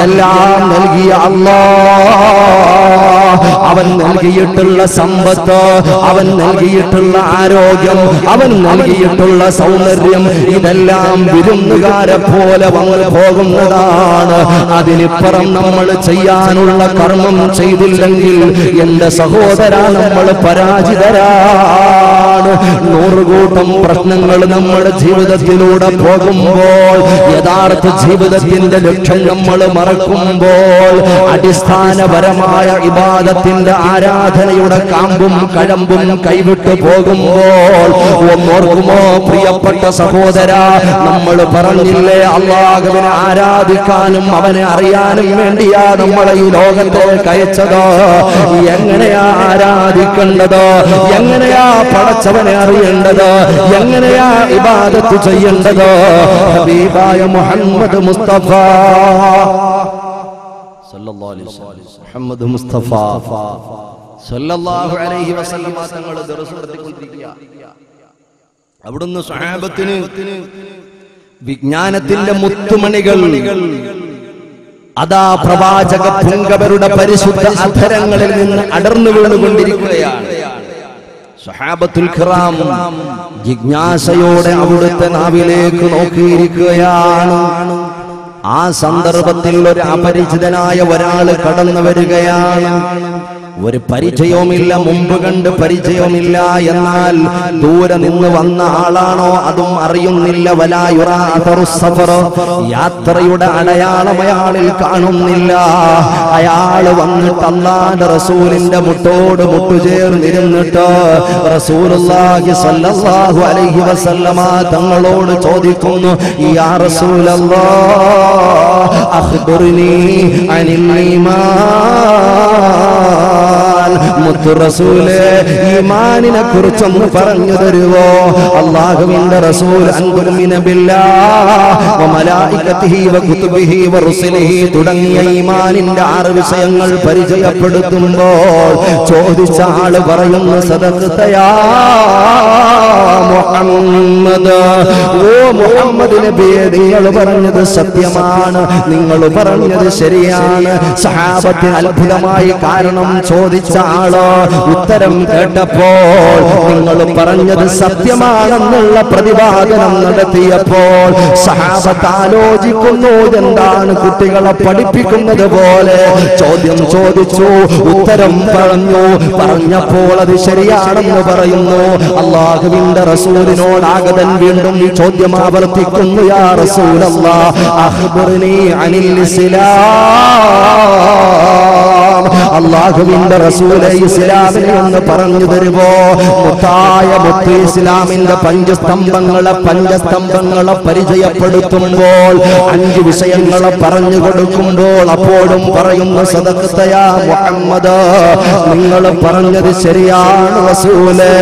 എല്ലാം നൽകിയ അല്ലാഹ്. അവൻ നൽകിയിട്ടുള്ള സമ്പത്ത്, അവൻ നൽകിയിട്ടുള്ള ആരോഗ്യം, അവൻ നൽകിയിട്ടുള്ള സൗന്ദര്യം, ഇതെല്ലാം വിരുന്നുകാരെ പോലെ വന്നു പോകുന്നതാണ്. അതിനിപ്പുറം നമ്മൾ ചെയ്യാനുള്ള കർമ്മം ചെയ്തില്ലെങ്കിൽ എന്റെ സഹോദര നമ്മൾ പരാജിതരാണ്. 100 കൂട്ടം പ്രശ്നങ്ങൾ നമ്മുടെ ജീവിതത്തിലൂടെ പോകുമ്പോൾ, യഥാർത്ഥ ജീവിതത്തിന്റെ ലക്ഷ്യം നമ്മൾ മറക്കുമ്പോൾ, അടിസ്ഥാനപരമായ ഇബാദത്തിന്റെ ആരാധനയുടെ കാമ്പും കഴമ്പും കൈവിട്ടു പോകുമ്പോൾ, ഓർക്കുമോ പ്രിയപ്പെട്ട സഹോദര, നമ്മൾ പറഞ്ഞില്ലേ അല്ലാഹുവിനെ ആരാധിക്കാനും അവനെ അറിയാനും വേണ്ടിയാ നമ്മളെ ഈ ലോകത്തേക്ക് അയച്ചത്. എങ്ങനെയാ ആരാധിക്കേണ്ടത്, എങ്ങനെയാ പടച്ചവനെ അറിയേണ്ടത്, എങ്ങനെയാ ഇബാദത്ത് ചെയ്യേണ്ടത്? ഹബീബായ മുഹമ്മദ് മുസ്തഫ മുഹമ്മദ് മുസ്തഫ സല്ലല്ലാഹു അലൈഹി വസല്ലം തങ്ങൾ ദർസ് നടത്തിക്കൊണ്ടിരിക്കുക. അവിടുന്ന് സ്വഹാബത്തിന് വിജ്ഞാനത്തിന്റെ മുത്തുമണികൾ അതാ പ്രവാചക പുങ്കവരുടെ പരിശുദ്ധ അധരങ്ങളിൽ നിന്ന് അടർന്നു വീണുകൊണ്ടിരിക്കുകയാണ്. സ്വഹാബത്തുൽ കിറാം ജിജ്ഞാസയോടെ അവിടുത്തെ നാവിലേക്ക് നോക്കിയിരിക്കുകയാണ്. ആ സന്ദർഭത്തിൽ ഒരു അപരിചിതനായ ഒരാള് കടന്നു വരികയാണ്. ഒരു പരിചയവുമില്ല, മുമ്പ് കണ്ട് പരിചയവുമില്ല. എന്നാൽ ദൂരെ നിന്ന് വന്ന ആളാണോ അതും അറിയുന്നില്ല. യാത്രയുടെ അടയാളം അയാളിൽ കാണുന്നില്ല. അയാള് വന്നിട്ട് അല്ലാഹുവിന്റെ റസൂലിന്റെ മുട്ടോട് മുട്ടുചേർന്നിരുന്നിട്ട് റസൂലുള്ളാഹി സ്വല്ലല്ലാഹു അലൈഹി വസല്ലമ തങ്ങളോട് ചോദിക്കുന്നു, യാ റസൂലല്ലാഹ് അഖ്ബിർനി അനിൽ ഈമാൻ. മുത്തു റസൂലേ, ഈമാനിനെ കുറിച്ചൊന്ന് പറഞ്ഞു തരുവോ? അല്ലാഹുവിന്റെ റസൂൽ അൻതുമിന ബില്ലാഹി വ മലായികതിഹി വ കുതുബിഹി വ റുസുലിഹി തുടങ്ങിയ ഈമാനിന്റെ 6 വിഷയങ്ങൾ പരിചയപ്പെടുത്തുമ്പോൾ ചോദിച്ച ആള് പറയുന്നു, സദഖതയാ മുഹമ്മദ്. ഓ മുഹമ്മദ് നബിയെ, നിങ്ങൾ പറഞ്ഞത് സത്യമാണ്, നിങ്ങൾ പറഞ്ഞത് ശരിയാണ്. സഹാബത്തിന് അത്ഭുതമായി. കാരണം ചോദിച്ച ആള് ഉത്തരം കേട്ടപ്പോൾ നിങ്ങൾ പറഞ്ഞത് സത്യമാണെന്നുള്ള പ്രതിപാദനം നടത്തിയപ്പോൾ സഹാബത്ത് ആലോചിക്കുന്നു, എന്താണ് കുട്ടികളെ പഠിപ്പിക്കുന്നത് പോലെ ചോദ്യം ചോദിച്ചു, ഉത്തരം പറഞ്ഞു. പറഞ്ഞപ്പോൾ അത് ശരിയാണെന്ന് പറയുന്നു. അല്ലാഹുവിന്റെ റസൂലിനോട് ആഗതൻ വീണ്ടും ഈ ചോദ്യം ആവർത്തിക്കുന്നു, യാ റസൂലല്ലാഹ് അഖ്ബിർനി അനിൽ ഇസ്ലാം. അല്ലാഹുവിന്റെ റസൂലേ, ഇസ്ലാമിനെ ഒന്ന് പറഞ്ഞു തരുവോ? മുത്തായ മുത്ത് ഇസ്ലാമിന്റെ പഞ്ചസ്തംഭങ്ങളെ പരിചയപ്പെടുത്തുമ്പോൾ 5 വിഷയങ്ങളെ പറഞ്ഞു കൊടുക്കുമ്പോൾ അപ്പോഴും പറയുന്നു, സദഖതയാ മുഹമ്മദ്, നിങ്ങൾ പറഞ്ഞത് ശരിയാണ് റസൂലേ.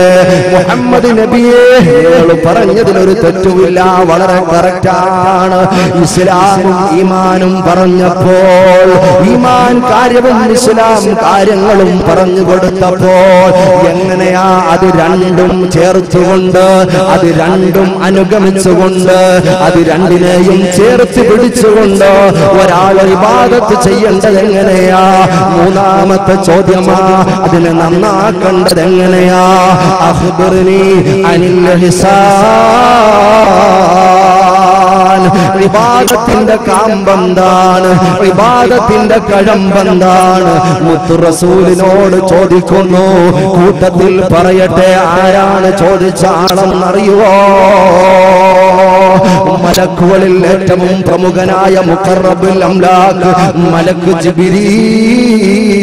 മുഹമ്മദ് നബിയേ, നിങ്ങൾ പറഞ്ഞതിലൊരു തെറ്റുമില്ല, വളരെ കറക്റ്റാണ്. ഇസ്ലാമും ഈമാനും പറഞ്ഞപ്പോൾ ഈമാൻ കാര്യവും ഇസ്ലാം കാര്യങ്ങളും പറഞ്ഞു കൊടുത്തപ്പോൾ എങ്ങനെയാ അത് രണ്ടും ചേർത്തുകൊണ്ട്, അത് രണ്ടും അനുഗമിച്ചുകൊണ്ട്, അത് രണ്ടിനെയും ചേർത്ത് പിടിച്ചുകൊണ്ട് ഒരാൾ ഇബാദത്ത് ചെയ്യേണ്ടത് എങ്ങനെയാ? മൂന്നാമത്തെ ചോദ്യമാ, അതിനെ നന്നാക്കേണ്ടത് എങ്ങനെയാ? അഖ്ബിർനി അനിൽ ഇഹ്സാൻ. ഇബാദത്തിന്റെ കാമ്പെന്താണ്? ഇബാദത്തിന്റെ കഴമ്പെന്താണ്? മുത്തു റസൂലിനോട് ചോദിക്കുന്നു. കൂട്ടത്തിൽ പറയട്ടെ, ആരാണ് ചോദിച്ച ആളെന്നറിയുവോ? മലക്കുകളിൽ ഏറ്റവും പ്രമുഖനായ മുഖറബുൽ അംലാഖ് മലക്ക് ജിബ്രീൽ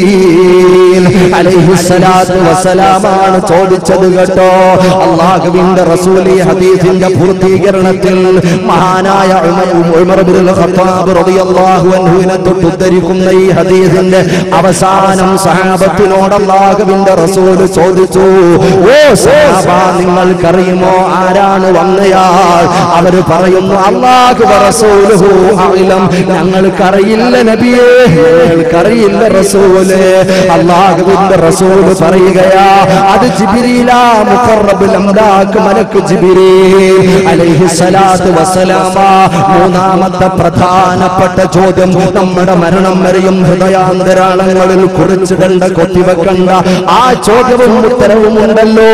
അലൈഹിസ്സലാത്തു വസ്സലാമാണ് ചോദിച്ചത് കേട്ടോ. അല്ലാഹുവിന്റെ റസൂൽ ഈ ഹദീസിന്റെ പൂർത്തീകരണത്തിൽ മഹാനായ ഉമർ ഇബ്നുൽ ഖത്താബ് റളിയല്ലാഹു അൻഹുവിനെ തൊട്ടുദ്ധരിക്കുന്ന ഈ ഹദീസിന്റെ അവസാനം സഹാബത്തിനോട് അല്ലാഹുവിന്റെ റസൂൽ ചോദിച്ചു, ഓ സഹാബ, നിങ്ങൾക്കറിയുമോ ആരാണ് വന്നയാൾ? അവര് പറയുന്നു, അല്ലാഹു റസൂലുഹു അഅലം. ഞങ്ങൾക്കറിയില്ല നബിയേ, ഞങ്ങൾക്കറിയില്ല റസൂലേ. അല്ലാഹുവിന്റെ റസൂൽ പറയുകയാ, അത് ജിബ്രീലാ, മുഖറബുൽ അംലാഖ് മലക്ക് ജിബ്രീൽ അലൈഹിസ്സലാത്തു വസ്സലാമ. മൂന്നാമത്തെ പ്രധാനപ്പെട്ട ചോദ്യം, നമ്മുടെ മരണം വരെയും ഹൃദയാന്തരാളങ്ങളിൽ കുറിച്ചിടേണ്ട, കൊത്തിവെക്കണ്ട ആ ചോദ്യവും ഉത്തരവും ഉണ്ടല്ലോ.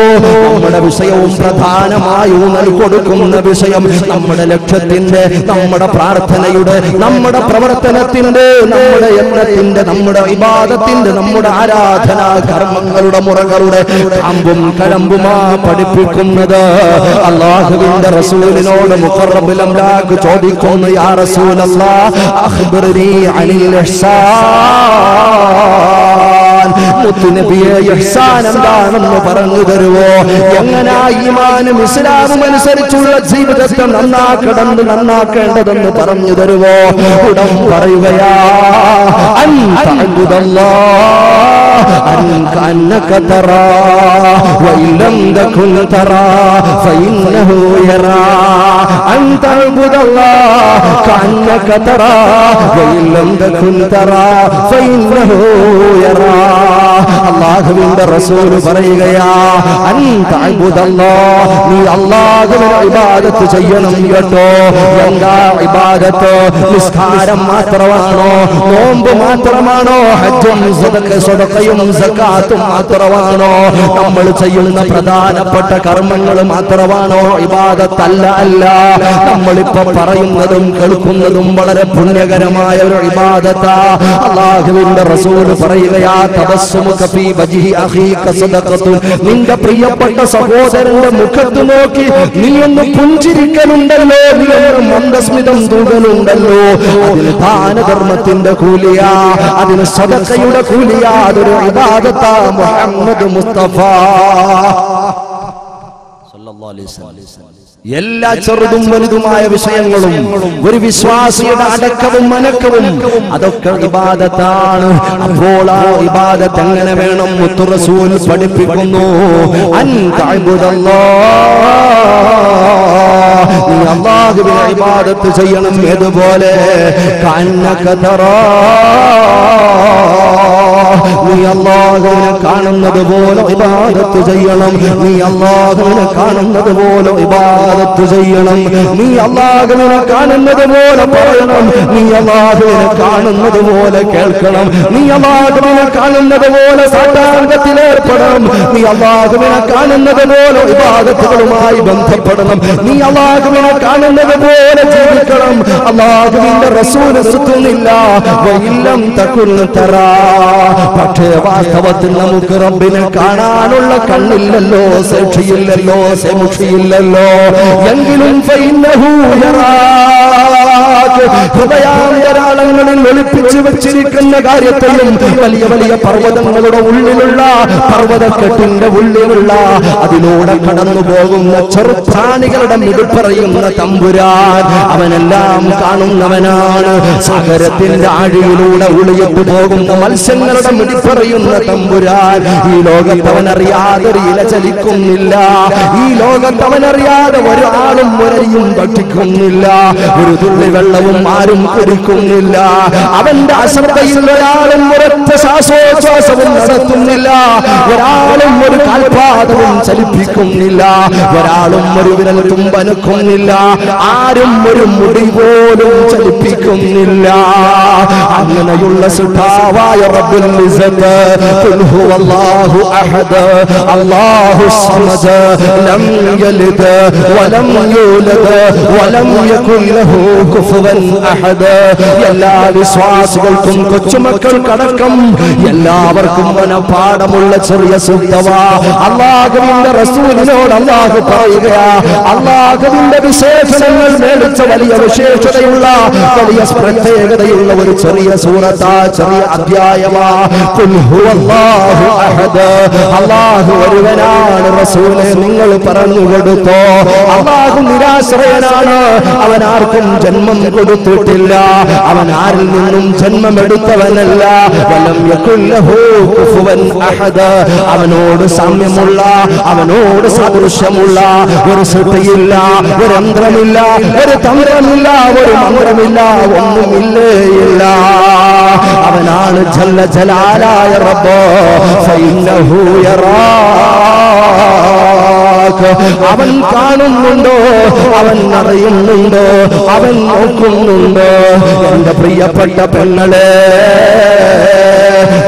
നമ്മുടെ വിഷയവും പ്രധാനമായി ഊന്നൽ കൊടുക്കുന്ന വിഷയം, നമ്മുടെ ലക്ഷ്യത്തിന്റെ, നമ്മുടെ പ്രാർത്ഥനയുടെ, നമ്മുടെ പ്രവർത്തനത്തിന്റെ, നമ്മുടെ യത്നത്തിന്റെ, നമ്മുടെ ഇബാദത്തിന്റെ, നമ്മുടെ ആരാധനാ കർമ്മങ്ങളുടെ മുറകളുടെ കാമ്പും കഴമ്പുമാ പഠിപ്പിക്കുന്നത്. അല്ലാഹുവിന്റെ റസൂലിനോട് മുഖറബുൽ അംലാഖ് ചോദിക്കുന്നു, യാ റസൂലല്ലാഹ് അഖ്ബിർനി അനിൽ ഇഹ്സാൻ, മുത്തുനബിയെ ഇഹ്സാൻ എന്താണെന്ന് പറഞ്ഞു തരുവോ? എങ്ങനാ ഈമാനും ഇസ്ലാമും അനുസരിച്ചുള്ള ജീവിതത്തെ നന്നാക്കേണ്ടതെന്ന് പറഞ്ഞു തരുവോ? ഉടൻ പറയുകയാ, أنك ترى وإن لم تكن ترى فإنه يرى أن تعبد الله كأنك ترى وإن لم تكن ترى فإنه يرى. അല്ലാഹുവിന്റെ റസൂൽ പറയുകയാ, അൻ തഅബുദല്ലാഹ്, നീ അല്ലാഹുവിനെ ഇബാദത്ത് ചെയ്യണം കേട്ടോ. എന്താ ഇബാദത്ത്? നിസ്കാരം മാത്രമാണോ? നോമ്പ് മാത്രമാണോ? ഹജ്ജും സദഖയും സകാത്തും മാത്രമാണോ? നമ്മൾ ചെയ്യുന്ന പ്രധാനപ്പെട്ട കർമ്മങ്ങൾ മാത്രമാണോ ഇബാദത്തല്ല? അല്ല, നമ്മളിപ്പോ പറയുന്നതും കേൾക്കുന്നതും വളരെ പുണ്യകരമായ ഒരു ഇബാദത്താ. അല്ലാഹുവിന്റെ റസൂൽ പറയുകയാ, തബസ്സുമുക ഫീ വജ്ഹി അഖീക സദഖത്തുൻ, നിന്റെ പ്രിയപ്പെട്ട സഹോദരന്റെ മുഖത്ത് നോക്കി നീ ഒന്ന് പുഞ്ചിരിക്കലുണ്ടല്ലോ, നീ ഒരു മന്ദസ്മിതം തൂകലുണ്ടല്ലോ, അതിന് ദാനധർമ്മത്തിന്റെ കൂലിയാ, അതിന് സദഖയുടെ കൂലിയാ, അതൊരു ഇബാദത്താ. മുഹമ്മദ് മുസ്തഫ സല്ലല്ലാഹു അലൈഹി വസല്ലം എല്ലാ ചെറുതും വലുതുമായ വിഷയങ്ങളും ഒരു വിശ്വാസിയുടെ അടക്കവും മനക്കവും അതൊക്കെ ഇബാദത്താണ്. അപ്പോൾ ആ ഇബാദത്ത് എങ്ങനെ വേണം? മുത്തു റസൂൽ പഠിപ്പിക്കുന്നു, അൻ തഅബുദല്ലാഹ്, നീ അല്ലാഹുവിനെ ഇബാദത്ത് ചെയ്യണം. ഏതുപോലെ? കഅന്നക തറാ, നീ അല്ലാഹുവിനെ കാണുന്നത് പോലെ ഇബാദത്ത് ചെയ്യണം. നീ അല്ലാഹുവിനെ കാണുന്നത് പോലെ ഇബാദത്ത് ചെയ്യണം. നീ അല്ലാഹുവിനെ കാണുന്നത് പോലെ പറയണം. നീ അല്ലാഹുവിനെ കാണുന്നത് പോലെ കേൾക്കണം. നീ അല്ലാഹുവിനെ കാണുന്നത് പോലെ സാഷ്ടാംഗത്തിലേർപ്പെടണം. നീ അല്ലാഹുവിനെ കാണുന്നത് പോലെ ഇബാദത്തുകളുമായി ബന്ധപ്പെടണം. നീ അല്ലാഹുവിനെ കാണുന്നത് പോലെ ജീവിക്കണം. അല്ലാഹുവിന്റെ റസൂൽ നിർത്തുന്നില്ല, വഇല്ലം തകുൻ തറാ, പക്ഷേ വാസ്തവത്തിൽ നമുക്ക് റബ്ബിനെ കാണാനുള്ള കണ്ണില്ലല്ലോ, സാക്ഷിയില്ലല്ലോ, സാക്ഷിയില്ലല്ലോ. എങ്കിലും ഫഇന്നഹു യറാക, ഹൃദയാന്തരാളങ്ങളിൽ ഒളിപ്പിച്ചു വെച്ചിരിക്കുന്ന കാര്യത്തെയും വലിയ വലിയ പർവ്വതങ്ങളുടെ ഉള്ളിലുള്ള, പർവ്വതക്കെട്ടിന്റെ ഉള്ളിലുള്ള, അതിലൂടെ കടന്നു പോകുന്ന ചെറുപ്രാണികളുടെ മിടുപ്പറയുന്ന തമ്പുരാൻ അവനെല്ലാം കാണുന്നവനാണ്. സാഗരത്തിന്റെ ആഴിയിലൂടെ ഒളിയിട്ടു പോകുന്ന മത്സ്യങ്ങളുടെ മിടിപ്പറയുന്ന തമ്പുരാൻ ഈ ലോകത്തവനറിയാതെ ഒരു ഇല ചലിക്കുന്നില്ല. ഈ ലോകത്തവനറിയാതെ ഒരാളും ഒരയും ഭക്ഷിക്കുന്നില്ല. ഒരു തുള്ളി വെള്ളവും ആരും കുടിക്കുന്നില്ല. അവന്റെ അശ്രദ്ധയിൽ ഒരാളും ഒരൊറ്റ ശ്വാസോച്ഛ്വാസവും നടത്തുന്നില്ല. ഒരാളും ഒരു കാൽപാദവും ചലിപ്പിക്കുന്നില്ല. ഒരാളും ഒരു വിരൽ തുമ്പനക്കുന്നില്ല. ആരും ഒരു മുടി പോലും ചലിപ്പിക്കുന്നില്ല. അങ്ങനെയുള്ള സുഖാവായ റബ്ബുൽ ഇസ്സത്ത്, ഖുൽ ഹുവല്ലാഹു അഹദ് അല്ലാഹു സമദ് ലം യലിദ് വലം യൂലദ് വലം യകുൽ ലഹു കുഫുവൻ അഹദ്. എല്ലാ വിശ്വാസികൾക്കും കൊച്ചുമക്കൾക്കടക്കം എല്ലാവർക്കും മനപാഠമുള്ള ചെറിയ സൂക്തവാ അല്ലാഹുവിന്റെ റസൂലിനോട് അല്ലാഹു പറയുകയാ. അല്ലാഹുവിന്റെ വിശേഷണങ്ങൾ മേടിച്ച വലിയ വിശേഷതയുള്ള, വലിയ പ്രത്യേകതയുള്ള ഒരു ചെറിയ സൂറത്താ, ചെറിയ അധ്യായമാ. ഖുൽ ഹുവല്ലാഹു അഹദ്, അല്ലാഹു ഒരുവനാണ്. റസൂലേ, നിങ്ങൾ പറഞ്ഞു കൊടുത്തോ. അല്ലാഹു നിരാശ്രയനാണ്. അവൻ ആർക്കും ജന്മം കൊടുത്തിട്ടില്ല. അവൻ ആരിൽ നിന്നും ജന്മമെടുത്തവനല്ല. വലം യകുൽ ലഹു കുഫുവൻ അഹദ്, അവനോട് സാമ്യമുള്ള, അവനോട് സദൃശ്യമുള്ള ഒരു സൃഷ്ടിയില്ല, ഒരു യന്ത്രമില്ല, ഒരു തന്ത്രമില്ല, ഒരു മന്ത്രമില്ല, ഒന്നുമില്ലേ ഇല്ല. അവനാണ് ജല്ല ജലാലായ റബ്ബ്. ഫഇന്നഹു യറാക, അവൻ കാണുന്നുണ്ടോ, അവൻ അറിയുന്നുണ്ടോ, അവൻ നോക്കുന്നുണ്ടോ. എന്റെ പ്രിയപ്പെട്ട പെങ്ങളെ,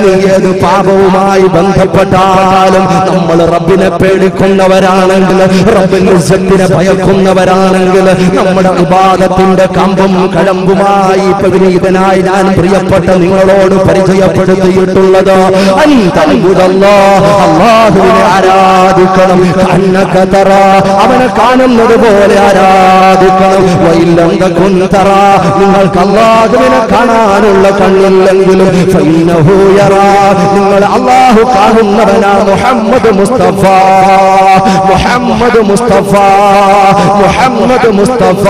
നീ ഏത് പാപവുമായി ബന്ധപ്പെട്ടാലും നമ്മൾ റബ്ബിനെ പേടിക്കുന്നവരാണെങ്കിൽ, റബ്ബിന്റെ ഇസ്സത്തിനെ ഭയക്കുന്നവരാണെങ്കിൽ, നമ്മുടെ ഇബാദത്തിന്റെ കമ്പും കഴമ്പുമായി വിനീതനായി ഞാൻ പ്രിയപ്പെട്ട നിങ്ങളോട് പരിചയപ്പെടുത്തിയിട്ടുള്ളത് അല്ലാഹുവിനെ ആരാധിക്കണം. അന്നക തറ, അവനെ കാണുന്നത് പോലെ ആരാധിക്കണം. വഇല്ലം തകുൻ തറ, നിങ്ങൾക്ക് അല്ലാഹുവിനെ കാണാനുള്ള കണ്ണില്ലെങ്കിലും ഫഇന്നഹു യറാ, നിങ്ങൾ അല്ലാഹു കാണുന്നവനാ. മുഹമ്മദ് മുസ്തഫ, മുഹമ്മദ് മുസ്തഫ, മുഹമ്മദ് മുസ്തഫ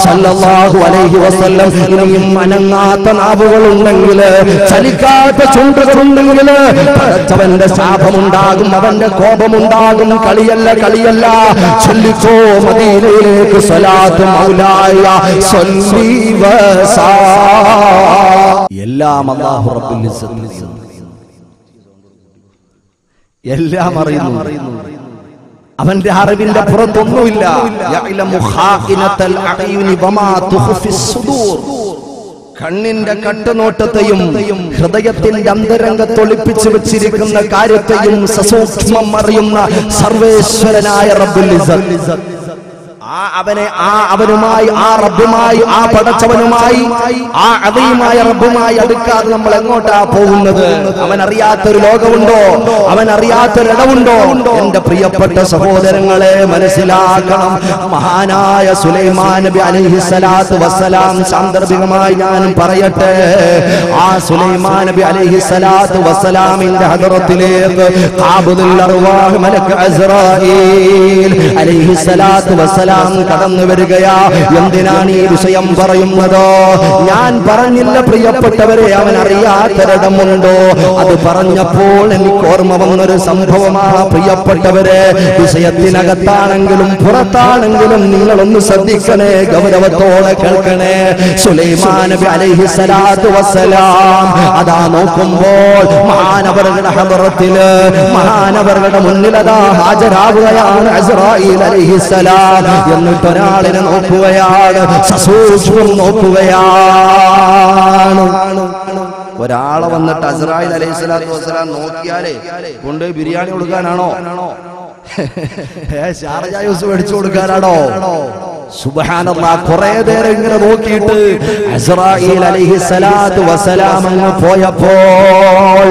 സല്ലല്ലാഹു അലൈഹി വസല്ലം. ഇനിയും അനങ്ങാത്ത നാവുകളുണ്ടെങ്കിൽ, ചലിക്കാത്ത ചുണ്ടുകളുണ്ടെങ്കിൽ പടച്ചവന്റെ ശാപമുണ്ടാകും, അവന്റെ കോപമുണ്ടാകും. കളിയല്ല, കളിയല്ല. ചൊല്ലിക്കോ മദീനയിലേക്ക് സ്വലാത്ത് മൗലായ സ്വല്ലി വസാ. എല്ലാം അല്ലാഹു റബ്ബുൽ ഇസ്സത്ത് എല്ലാം അറിയുന്നു. അവന്റെ അറിവിന്റെ പുറത്തൊന്നുമില്ല. യഅലമു ഖാഇനത്തൽ അഅ്യുനി വമാ തുഖ്ഫിസ് സുദൂർ. കണ്ണിന്റെ കട്ടുനോട്ടത്തെയും ഹൃദയത്തിന്റെ അന്തരംഗത്തൊളിപ്പിച്ചു വെച്ചിരിക്കുന്ന കാര്യത്തെയും സസൂക്ഷ്മം അറിയുന്ന സർവേശ്വരനായ റബ്ബുൽ ഇസ്സത്ത്, അവനുമായി, ആ റബ്ബുമായി, ആ പടച്ചവനുമായി, ആ അദീമായ റബ്ബുമായി അടുക്കാതെ നമ്മൾ എങ്ങോട്ടാ പോകുന്നത്? അവൻ അറിയാത്തൊരു ലോകമുണ്ടോ? അവൻ അറിയാത്തൊരിടമുണ്ടോ? എന്റെ പ്രിയപ്പെട്ട സഹോദരങ്ങളെ, മനസ്സിലാക്കണം. മഹാനായ സുലൈമാൻ നബി അലൈഹിസ്സലാത്തു വസ്സലാം, സാന്ദർഭികമായി ഞാൻ പറയട്ടെ, ആ സുലൈമാൻ നബി അലൈഹിസ്സലാത്തു വസ്സലാമിന്റെ ഹദറത്തിലേക്ക് ഖാബിദുൽ അർവാഹ് മലക്ക് അസ്റായീൽ അലൈഹിസ്സലാത്തു വസ്സലാം കടന്നു വരികയാ. എന്തിനാണ് ഈ വിഷയം പറയുന്നത്? ഞാൻ പറഞ്ഞില്ല പ്രിയപ്പെട്ടവരെ, അവൻ അറിയാത്തൊരിടമുണ്ടോ? അത് പറഞ്ഞപ്പോൾ എനിക്ക് ഓർമ്മ വന്നൊരു സംഭവമാ പ്രിയപ്പെട്ടവരെ. വിഷയത്തിനകത്താണെങ്കിലും പുറത്താണെങ്കിലും നിങ്ങളൊന്ന് ശ്രദ്ധിക്കണേ, ഗൗരവത്തോടെ കേൾക്കണേ. സുലൈമാൻ നബി അലൈഹിസ്സലാത്തു വസ്സലാം അതാ നോക്കുമ്പോൾ മഹാനവറുടെ ഹദറത്തില്, മഹാനവറുടെ മുന്നിലതാ ഹാജരാവുകയാണ് അസ്റായീൽ അലൈഹിസ്സലാം. എന്നിട്ട് ഒരാളിനെ നോക്കുകയാണ്, സസൂക്ഷ്മം നോക്കുകയാണ്. ഒരാളെ വന്നിട്ട് അസ്റായീൽ അലൈഹിസ്സലാത്തു വസ്സലാം നോക്കിയാലേ കൊണ്ട് ബിരിയാണി കൊടുക്കാനാണോ? ഷാർജ ജ്യൂസ് മേടിച്ചു കൊടുക്കാനാണോ? സുബ്ഹാനല്ലാഹ്. കുറെ നേരം ഇങ്ങനെ നോക്കിയിട്ട് അസ്റായീൽ അലൈഹിസ്സലാത്തു വസ്സലാം അങ്ങ് പോയപ്പോൾ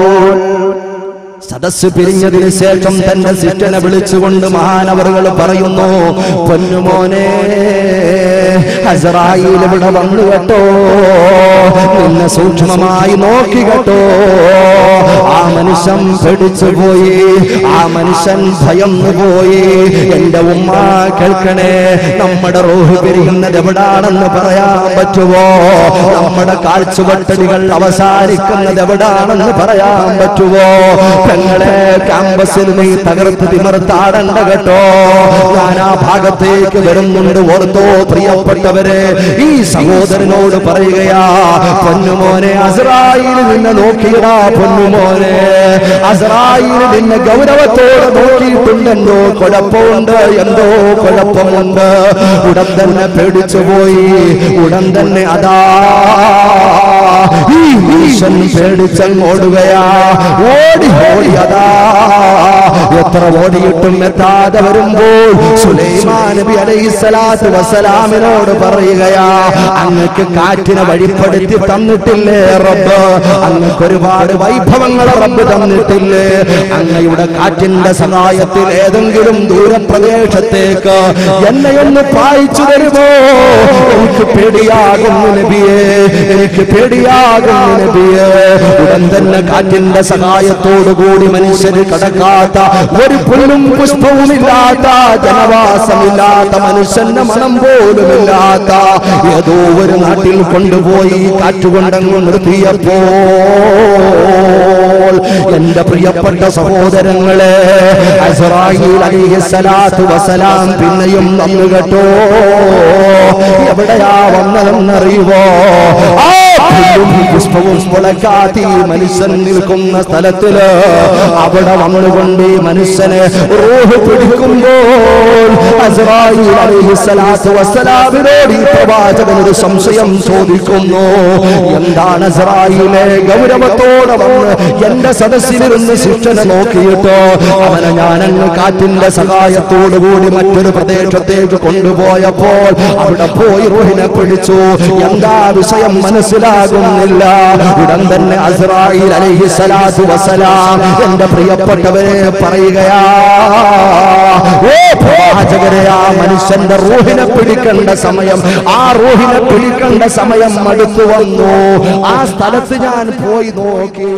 സദസ് പിരിഞ്ഞതിന് ശേഷം തന്റെ ശിഷ്യനെ വിളിച്ചുകൊണ്ട് മഹാനവറുകൾ പറയുന്നു, പൊന്നുമോനെ, അസ്റായീൽ ഇവിടെ വന്നു കേട്ടോ, നിന്നെ സൂക്ഷ്മമായി നോക്കി കേട്ടോ. ആ മനുഷ്യൻ പേടിച്ചു പോയി, ആ മനുഷ്യൻ ഭയന്നു പോയി. എന്റെ ഉമ്മ കേൾക്കണേ, നമ്മുടെ റൂഹ് പിരിയുന്നത് എവിടാണെന്ന് പറയാൻ പറ്റുമോ? നമ്മുടെ കാഴ്ചവട്ടടികൾ അവസാനിക്കുന്നത് എവിടാണെന്ന് പറയാൻ പറ്റുമോ? പെങ്ങളെ, ക്യാമ്പസിൽ നീ തകർത്ത് തിമർത്താടണ്ട കേട്ടോ. ഞാൻ ആ ഭാഗത്തേക്ക് വരുന്നുണ്ട്, ഓർത്തോ പ്രിയപ്പെട്ടവരെ. ഈ സഹോദരനോട് പറയുകയാ, പൊന്നുമോനെ, അസ്റായീൽ നിന്നെ നോക്കിയടാ. പൊന്നുമോനെ, അസ്റായീൽ നിന്നെ ഗൗരവത്തോടെ നോക്കിയിട്ടുണ്ട്. എന്തോ കുഴപ്പമുണ്ട്, എന്തോ കുഴപ്പമുണ്ട്. ഉടൻ തന്നെ പേടിച്ചു പോയി. ഉടൻ തന്നെ അതാ ഈ മനുഷ്യൻ പേടിച്ചങ്ങോടുകയാ. ഓടി ഓടി അതാ എത്ര ഓടിയിട്ടും എത്താതെ വരുമ്പോൾ സുലൈമാൻ നബി അലൈഹിസ്സലാത്തു വസ്സലാമിനോട് പറയുകയാ, അങ്ങക്ക് കാറ്റിനെ വഴിപ്പെടുത്തി തന്നിട്ടില്ലേ റബ്ബ്? അങ്ങക്ക് ഒരുപാട് വൈഭവങ്ങൾ റബ്ബ് തന്നിട്ടില്ലേ? അങ്ങയുടെ കാറ്റിന്റെ സഹായത്തിൽ ഏതെങ്കിലും ദൂരപ്രദേശത്തേക്ക് എന്നെ ഒന്ന് പായിച്ചു തരുമോ? എനിക്ക് പേടിയാകുന്നു നബിയേ, എനിക്ക് പേടിയാകുന്നു നബിയേ. ഉടൻ തന്നെ കാറ്റിന്റെ സഹായത്തോടുകൂടി മനുഷ്യര് കടക്കാത്ത, ഒരു പുല്ലും പുഷ്പവുമില്ലാത്ത, ജനവാസമില്ലാത്ത, മനുഷ്യന്റെ മണം പോലുമില്ലാത്ത ഏതോ ഒരു നാട്ടിൽ കൊണ്ടുപോയി കാറ്റുകൊണ്ടങ്ങ് നിർത്തിയപ്പോൾ എന്റെ പ്രിയപ്പെട്ട സഹോദരങ്ങളെ, അസ്റായീൽ അലൈഹിസ്സലാത്തു വസ്സലാം പിന്നെയും വന്നു കേട്ടോ. എവിടെയാ വന്നതെന്നറിയുവോ? ആ പുഷ്പവും മുളക്കാത്തി മനുഷ്യൻ നിൽക്കുന്ന സ്ഥലത്തില് അവിടെ വന്നുകൊണ്ട് ഈ മനുഷ്യനെ റൂഹ് പിടിക്കുമ്പോൾ അസ്റായീൽ അലൈഹിസ്സലാത്തു വസ്സലാമിനോട് ഈ പ്രവാചകൻ ഒരു സംശയം ചോദിക്കുന്നു. എന്താണ് അസ്റായീലെ? ഗൗരവത്തോടെ വന്ന് എന്റെ സദസ്സിലിരുന്ന് ശിക്ഷനെ നോക്കിയിട്ട് അവനെ ഞാനങ്ങ് കാറ്റിന്റെ സഹായത്തോടുകൂടി മറ്റൊരു പ്രദേശത്തേക്ക് കൊണ്ടുപോയപ്പോൾ അവിടെ പോയി റൂഹിനെ പിടിച്ചു. എന്താ വിഷയം മനസ്സിലാകുന്നില്ല. ഉടൻ തന്നെ അസ്റായീൽ അലൈഹിസ്സലാത്തു വസ്സലാം എന്റെ പ്രിയപ്പെട്ടവരെ പറയുകയാ, ഓ പ്രവാചകരെ, ആ മനുഷ്യന്റെ റൂഹിനെ പിടിക്കേണ്ട സമയം, ആ റൂഹിനെ പിടിക്കേണ്ട സമയം അടുത്തു വന്നു. ആ സ്ഥലത്ത് ഞാൻ പോയി നോക്കി.